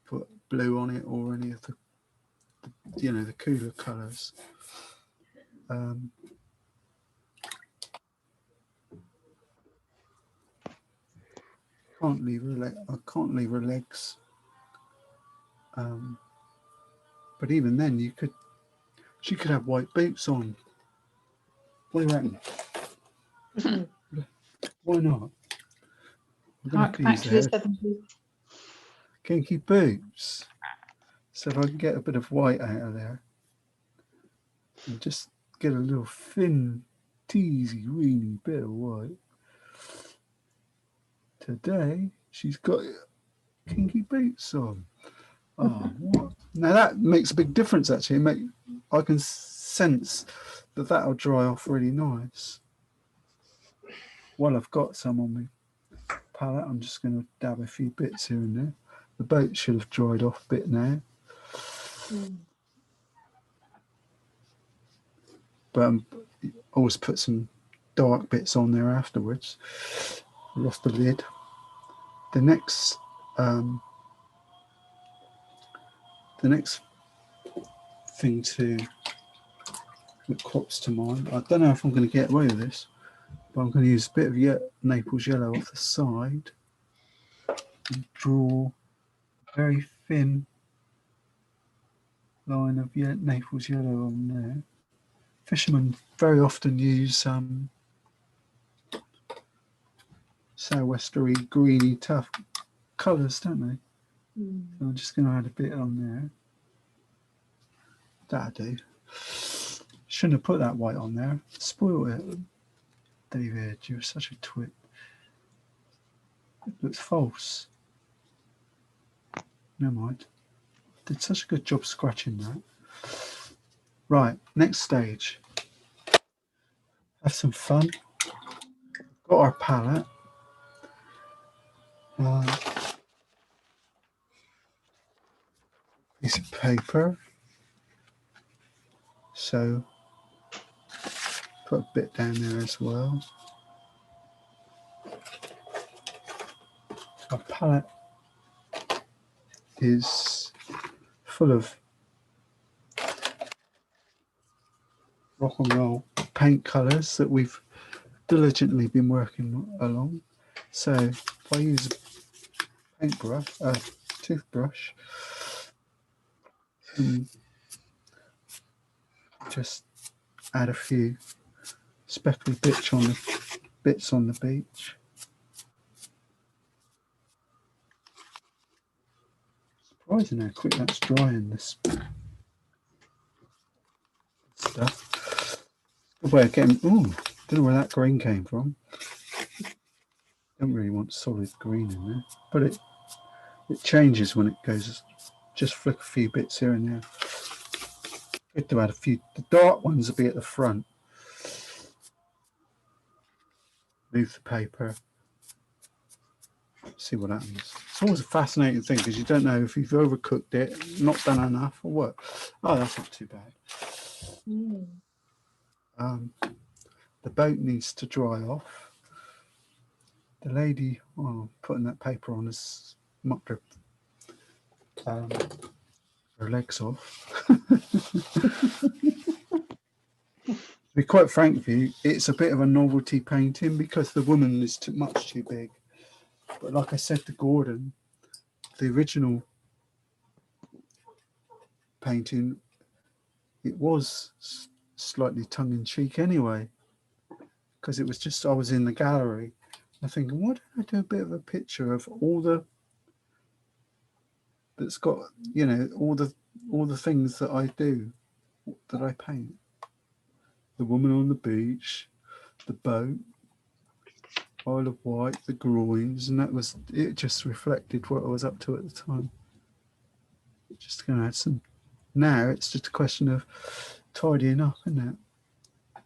put blue on it, or any of the the cooler colours. I can't leave her legs. But even then, she could have white boots on. What do you reckon? Why not? Back to the 70s. Kinky boots. So if I can get a bit of white out of there and just get a little thin, teasy, weeny bit of white. Today she's got kinky boots on. Oh, what? Now that makes a big difference actually. I can sense that'll dry off really nice. While I've got some on my palette, I'm just going to dab a few bits here and there. The boat should have dried off a bit now. But always put some dark bits on there afterwards. Lost the lid. The next thing that crops to mind, I don't know if I'm going to get away with this, but I'm going to use a bit of Naples Yellow off the side and draw a very thin line of Naples Yellow on there. Fishermen very often use southwesterly, greeny, tough colours, don't they? So I'm just going to add a bit on there. That'll do. Shouldn't have put that white on there. Spoil it. David, you're such a twit. It looks false. Never mind. Did such a good job scratching that. Right, next stage. Have some fun. Got our palette. Piece of paper. So put a bit down there as well. Our palette is full of rock and roll paint colours that we've diligently been working along. So if I use a toothbrush, and just add a few speckly bits on the beach. Surprising how quick that's drying, this stuff. Good way of getting, don't know where that green came from. Don't really want solid green in there, but it changes when it goes. Just flick a few bits here and there. Good to add a few. The dark ones will be at the front. Move the paper. See what happens. It's always a fascinating thing because you don't know if you've overcooked it, not done enough, or what. Oh, that's not too bad. The boat needs to dry off. The lady, putting that paper on has mopped her legs off. To be quite frank with you, it's a bit of a novelty painting because the woman is much too big. But like I said to Gordon, the original painting, it was slightly tongue-in-cheek anyway, because it was just, I was in the gallery. I'm thinking, why don't I do a bit of a picture of all the, that's got, you know, all the things that I do, that I paint. The woman on the beach, the boat, Isle of Wight, the groins, and that was, it just reflected what I was up to at the time. Just going to add some. Now it's just a question of tidying up, isn't it?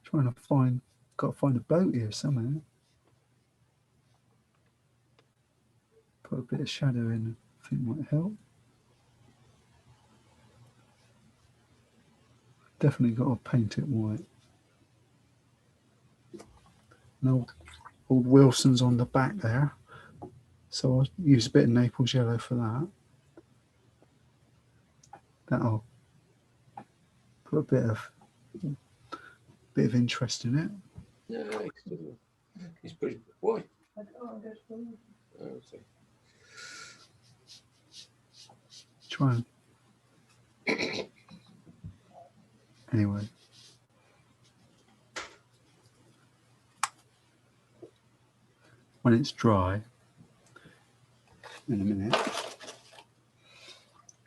Trying to find, got to find a boat here somewhere. Put a bit of shadow in, I think might help. Definitely got to paint it white. And old Wilson's on the back there, so I'll use a bit of Naples Yellow for that. That'll put a bit of interest in it. No, he's pretty. Why? Oh, okay. Try and anyway. When it's dry, in a minute,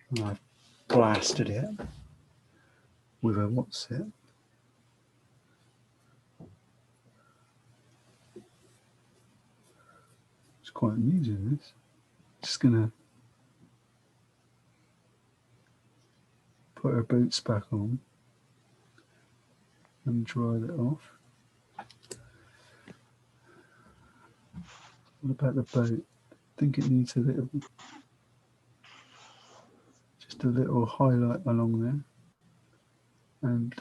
and I've blasted it with a, what's it? It's quite amusing, this. Just gonna put her boots back on and dry that off. What about the boat? I think it needs a little, just a little highlight along there, and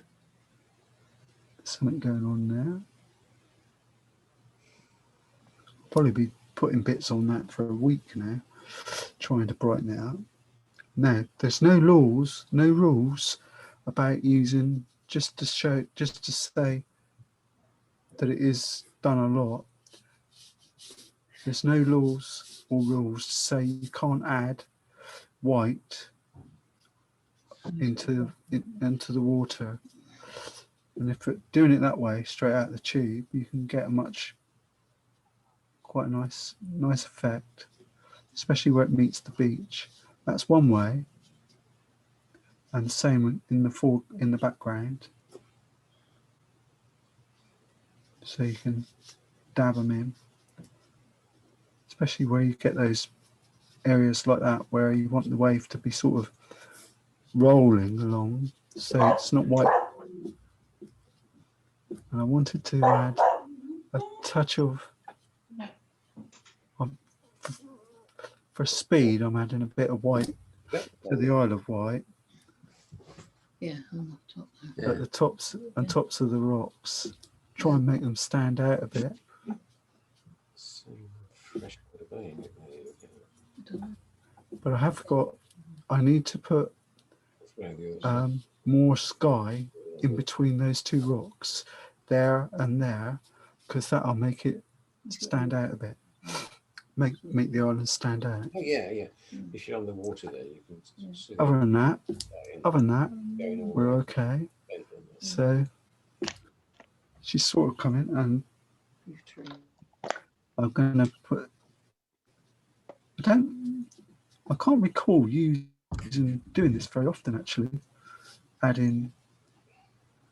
something going on there. Probably be putting bits on that for a week now, trying to brighten it up. Now, there's no rules about using, just to show, just to say that it is done a lot. There's no laws or rules to say you can't add white into the water. And if doing it that way, straight out the tube, you can get a quite a nice effect, especially where it meets the beach. That's one way. And same in the background. So you can dab them in, especially where you get those areas like that where you want the wave to be sort of rolling along, so it's not white. And I wanted to add a touch of, for speed, I'm adding a bit of white to the Isle of Wight. Yeah, on the top there. Yeah. At the tops and tops of the rocks, try and make them stand out a bit. So fresh bit of vein, But I need to put more sky in between those two rocks, there and there, because that'll make it stand out a bit. Make the island stand out. Oh yeah, yeah. If you're on the water there, you can see. Other than that, we're okay. So she's sort of coming, and I'm going to put. I can't recall doing this very often actually, adding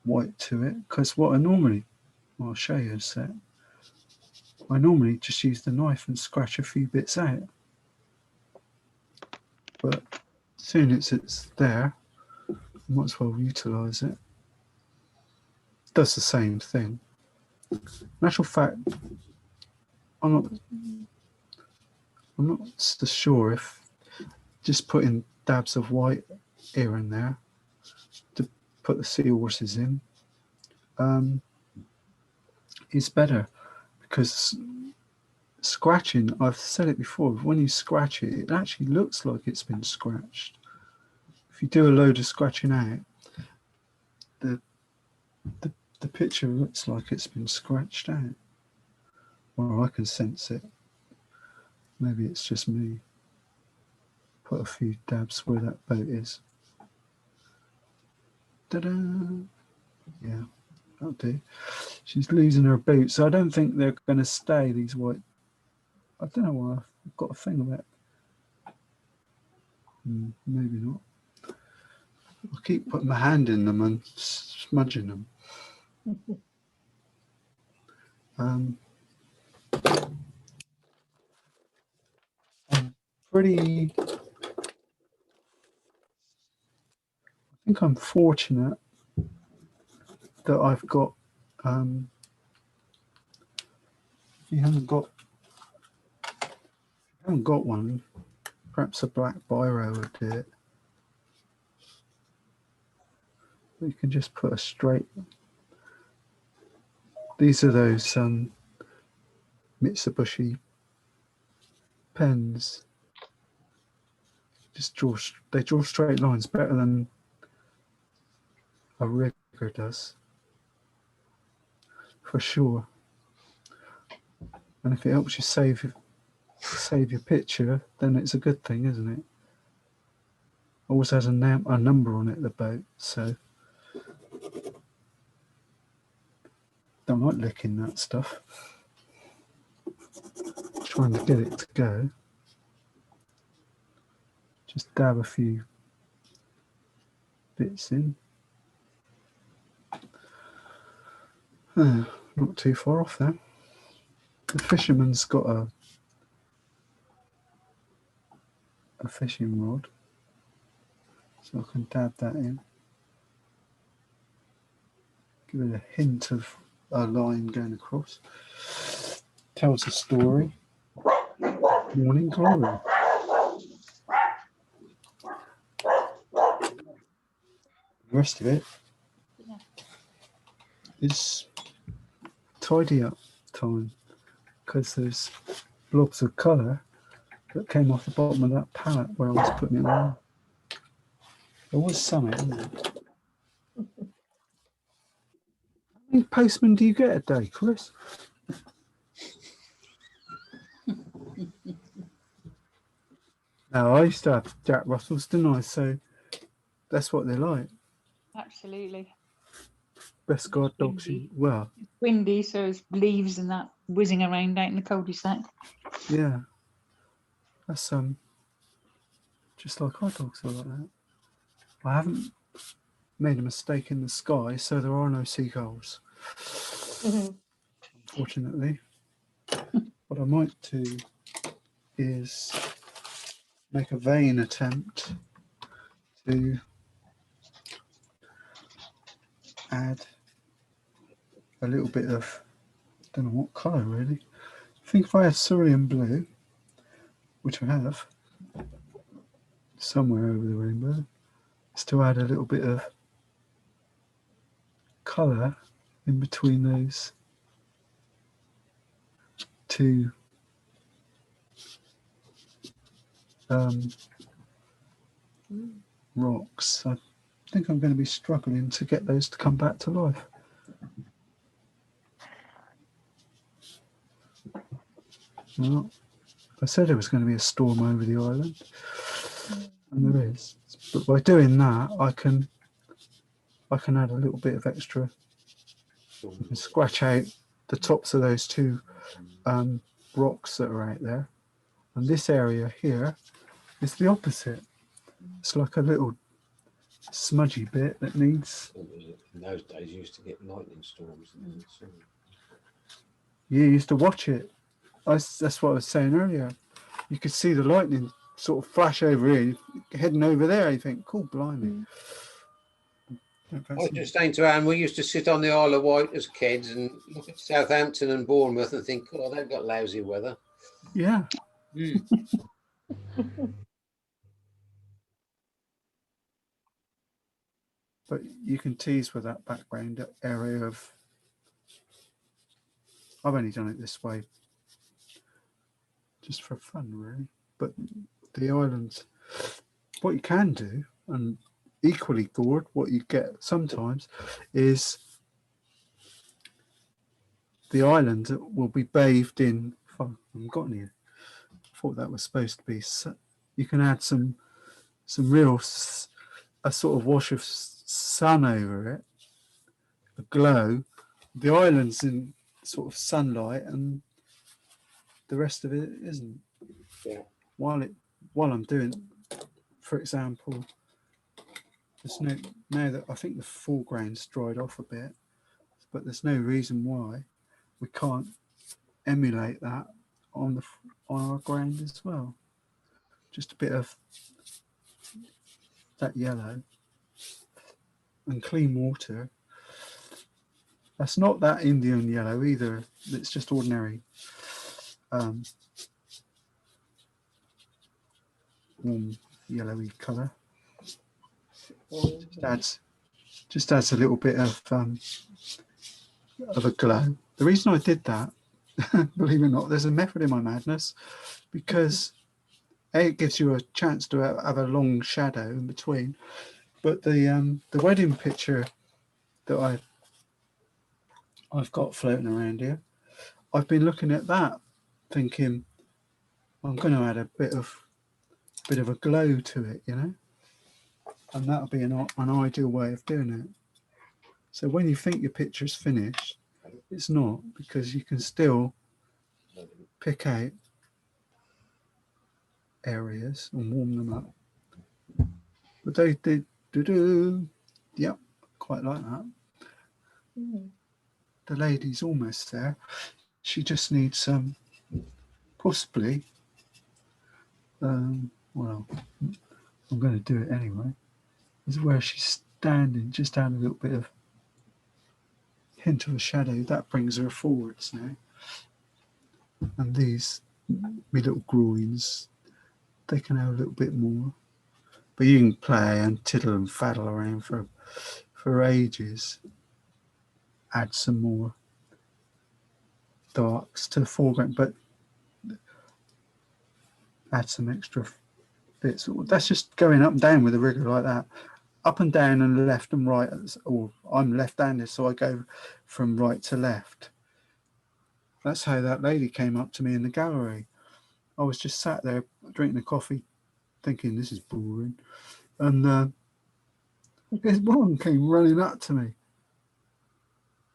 white to it, because what I'll show you a sec. I normally just use the knife and scratch a few bits out, but as soon as it's there, I might as well utilise it. It does the same thing. In actual fact, I'm not so sure if just putting dabs of white here and there to put the seahorses in is better, because scratching, I've said it before, when you scratch it, it actually looks like it's been scratched. If you do a load of scratching out, the picture looks like it's been scratched out. Or I can sense it. Maybe it's just me. Put a few dabs where that boat is. Ta-da! Yeah, that'll do. She's losing her boots. I don't think they're going to stay, these white. I don't know why. I've got a thing about maybe not. I keep putting my hand in them and smudging them. I'm pretty. I think I'm fortunate that I've got. If you haven't got one, perhaps a black biro would do it. You can just put a straight. These are those Mitsubishi pens. Just they draw straight lines better than a rigger does, for sure. And if it helps you save your picture, then it's a good thing, isn't it? Always has a number on it, the boat, so don't like licking that stuff. Trying to get it to go. Just dab a few bits in. Not too far off there. The fisherman's got a fishing rod, so I can dab that in. Give it a hint of a line going across. Tells a story. Morning glory. The rest of it is tidy up time, because there's blobs of colour that came off the bottom of that palette where I was putting it on. There was some, isn't there? How many postmen do you get a day, Chris? No, I used to have Jack Russells, didn't I? So that's what they're like. Absolutely. Best guard dogs. Well, Windy, so it's leaves and that whizzing around out in the cul-de-sac. yeah. That's just like our dogs are like that. I haven't made a mistake in the sky, so there are no seagulls. Unfortunately. What I might do is make a vain attempt to add a little bit of, I don't know what colour really. I think if I had cerulean blue, which I have somewhere over the rainbow, is to add a little bit of colour in between those two rocks. I think I'm going to be struggling to get those to come back to life. Well, I said there was going to be a storm over the island, and there is. But by doing that, I can add a little bit of extra. I can scratch out the tops of those two rocks that are out there, and this area here is the opposite. It's like a little smudgy bit that needs. In those days, you used to get lightning storms. You used to watch it. That's what I was saying earlier. You could see the lightning sort of flash over here, heading over there. You think, cool, blimey. I was just saying to Anne, we used to sit on the Isle of Wight as kids and look at Southampton and Bournemouth and think, oh, they've got lousy weather. Yeah. But you can tease with that background area of. I've only done it this way, just for fun, really. But the islands, what you can do, and equally good, what you get sometimes, is the island will be bathed in. I haven't got any. I thought that was supposed to be. You can add some real, a sort of wash of sun over it, the glow. The island's in sort of sunlight and the rest of it isn't. Yeah. While I'm doing, for example, there's no, now that I think the foreground's dried off a bit, but there's no reason why we can't emulate that on our ground as well. Just a bit of that yellow and clean water. That's not that Indian yellow either. It's just ordinary warm yellowy colour. Just adds a little bit of a glow. The reason I did that, believe it or not, there's a method in my madness, because it gives you a chance to have a long shadow in between. But the wedding picture that I've got floating around here, I've been looking at that, thinking I'm going to add a bit of a glow to it, you know, and that'll be an ideal way of doing it. So when you think your picture's finished, it's not, because you can still pick out areas and warm them up. But they did yep, quite like that. The lady's almost there. She just needs some possibly well, I'm going to do it anyway. This is where she's standing, just add a little bit of hint of a shadow. That brings her forwards now. And these, my little groins, they can have a little bit more. But you can play and tiddle and faddle around for ages. Add some more darks to the foreground, but add some extra bits. That's just going up and down with a rigger like that. Up and down and left and right. Or I'm left-handed, so I go from right to left. That's how that lady came up to me in the gallery. I was just sat there drinking a coffee, thinking this is boring, and this woman came running up to me.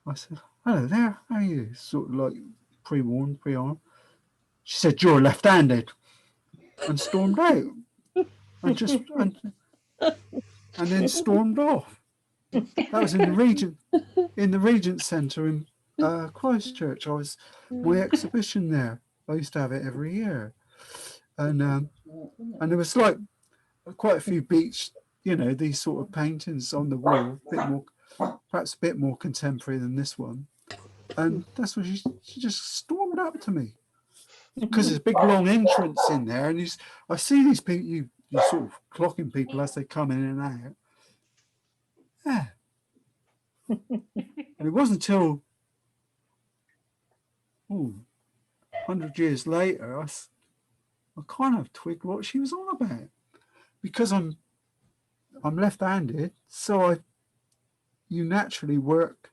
I said, "Hello there, how are you?" Sort of like pre-warned, pre-armed. She said, "You're left-handed," and stormed out, and then stormed off. That was in the Regent Centre in Christchurch. My exhibition there. I used to have it every year, and there was like quite a few beach, you know, these sort of paintings on the wall, perhaps a bit more contemporary than this one, and that's what she just stormed up to me, because there's a big long entrance in there, and I see these people, you sort of clocking people as they come in and out. Yeah. And it wasn't until 100 years later I kind of twigged what she was on about, because I'm left-handed, so you naturally work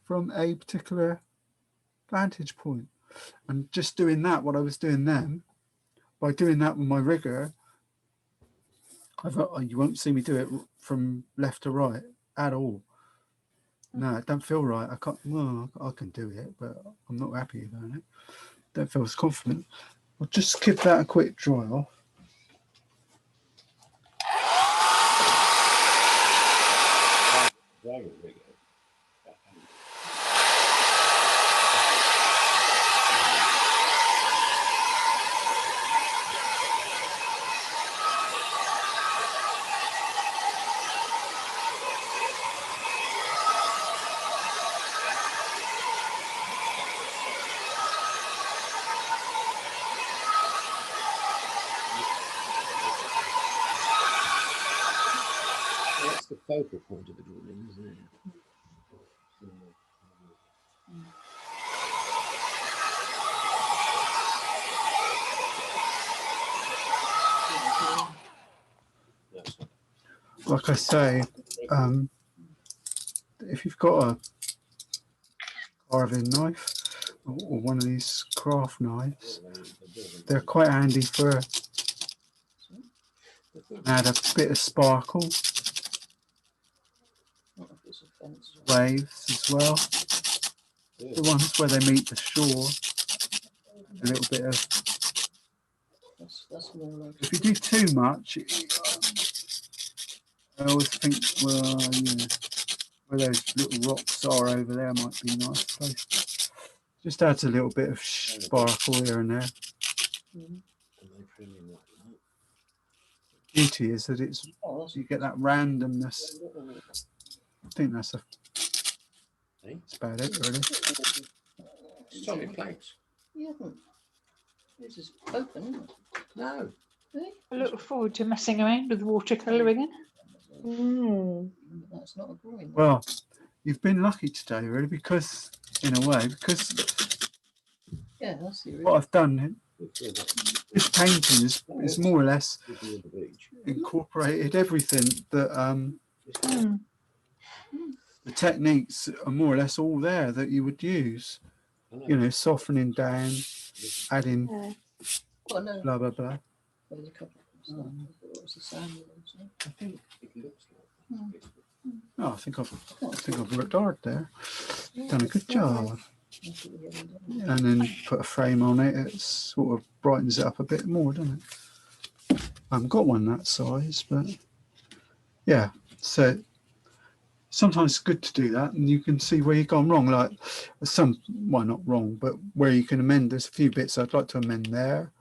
from a particular vantage point, and just doing that, what I was doing then, by doing that with my rigger, you won't see me do it from left to right at all. No, it don't feel right. I can't. Well, I can do it, but I'm not happy about it. Don't feel as confident. I'll just give that a quick dry off. That's the focal point of the drawing, isn't it? Like I say, if you've got a carving knife or one of these craft knives, they're quite handy for add a bit of sparkle. There's a fence. waves as well. The ones where they meet the shore. A little bit of. That's more like. If you do too much, I always think, well, yeah, where those little rocks are over there might be a nice place. Just adds a little bit of sparkle here and there. Beauty is that it's you get that randomness. I think that's about it, really. Solid planks. You haven't. This is open, isn't it? No. Really? I look forward to messing around with watercolour again. That's not a drawing. Well, you've been lucky today, really, because in a way, because Yeah, that's the what I've done, this painting is more or less incorporated everything that the techniques are more or less all there that you would use. You know, softening down, adding blah blah blah. There's a couple of them. What was the sound? I think it looks like. Oh, I think I've worked hard there. Done a good job. And then put a frame on it. It sort of brightens it up a bit more, doesn't it? I haven't got one that size, but yeah. So sometimes it's good to do that, and you can see where you've gone wrong. Like some, well, not wrong, but where you can amend. There's a few bits I'd like to amend there.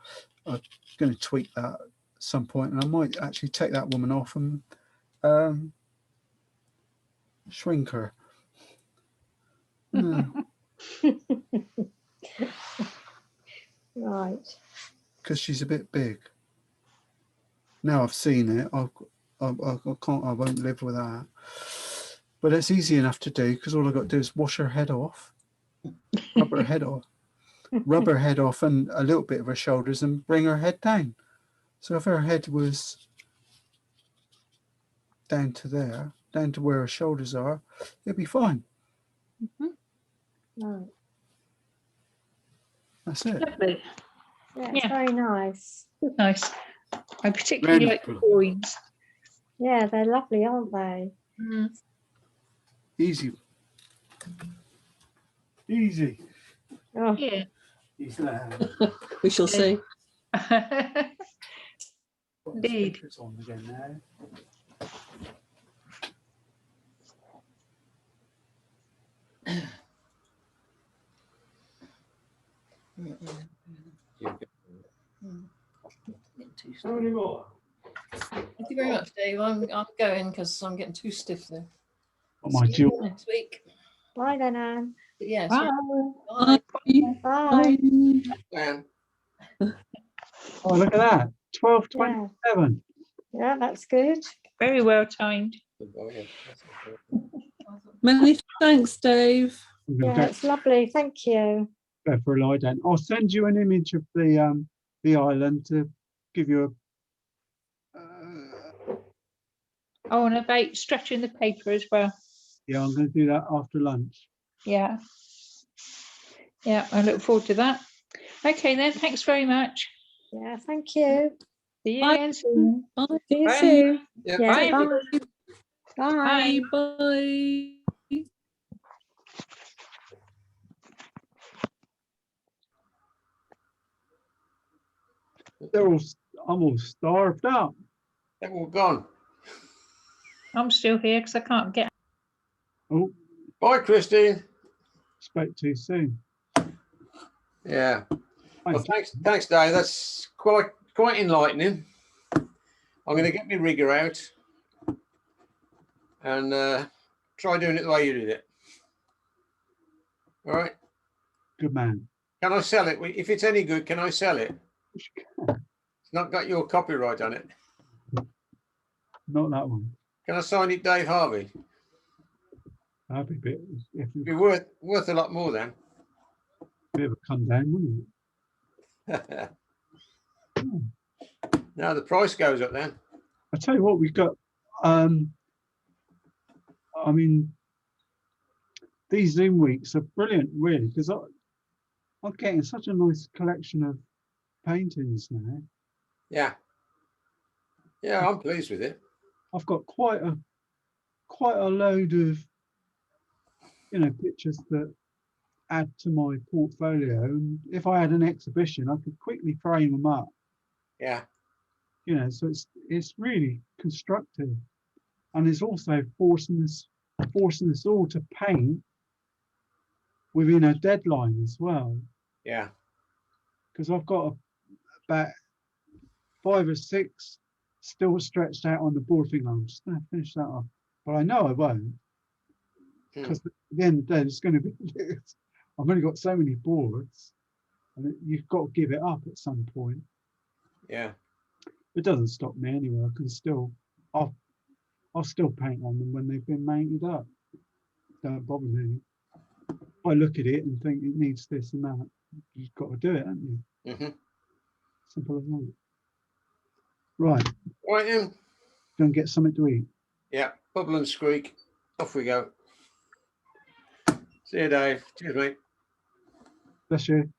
I'm going to tweak that at some point, and I might actually take that woman off and shrink her. Yeah. Right. Because she's a bit big. Now I've seen it, I won't live with that. But it's easy enough to do because all I've got to do is wash her head off, rub her head off, and a little bit of her shoulders and bring her head down. So if her head was down to there, down to where her shoulders are, it'd be fine. Right. That's it. Lovely. Yeah, it's Yeah. very nice. Nice. I particularly like the drawings. Yeah, they're lovely, aren't they? Easy. Easy. Oh, Yeah. He's loud. We shall see. Indeed. It's on again now. Thank you very much, Dave. I'm going because I'm getting too stiff there. Oh, my See you dear. next week. bye then, Anne. But yeah, Bye. bye. Bye. And Oh, look at that. 12:27. Yeah, that's good. Very well timed. Many thanks, Dave. I'm going Yeah, to it's lovely. Thank you. go for a lie down. I'll send you an image of the island to give you a. Oh, and about stretching the paper as well. Yeah, I'm going to do that after lunch. Yeah. Yeah, I look forward to that. Okay then, thanks very much. Yeah, thank you. See you Bye. again soon. Bye. See you Bye. soon. yeah, Yeah, Bye. bye. Bye. Bye. Bye. I'm all starved up. they're all gone. I'm still here because I can't get. Oh, Bye, Christine. spoke too soon. Yeah. Well, thanks, Dave. That's quite enlightening. I'm going to get my rigger out and try doing it the way you did it. All right. Good man. Can I sell it? If it's any good, can I sell it? It's not got your copyright on it. Not that one. Can I sign it, Dave Harvey? That'd be a bit, if It'd be worth a lot more then. bit of a come down, wouldn't it? Now the price goes up then. I tell you what, we've got. I mean, these Zoom weeks are brilliant, really, because I'm getting such a nice collection of paintings now. Yeah. Yeah, I'm pleased with it. I've got quite a load of you know, pictures that add to my portfolio. And if I had an exhibition, I could quickly frame them up. Yeah. You know, so it's really constructive, and it's also forcing us all to paint within a deadline as well. Yeah. Because I've got about 5 or 6 still stretched out on the board. Thinking I'm just going to finish that off, but I know I won't, because at the end of the day, it's going to be. I've only got so many boards, and you've got to give it up at some point. Yeah. It doesn't stop me anyway. I can still, I'll still paint on them when they've been painted up. Don't bother me. I look at it and think it needs this and that. You've got to do it, haven't you? Mm-hmm. Simple as that. Right. Right then. Go and get something to eat. Yeah. Bubble and squeak. Off we go. See you, Dave. Cheers, mate. Bless you.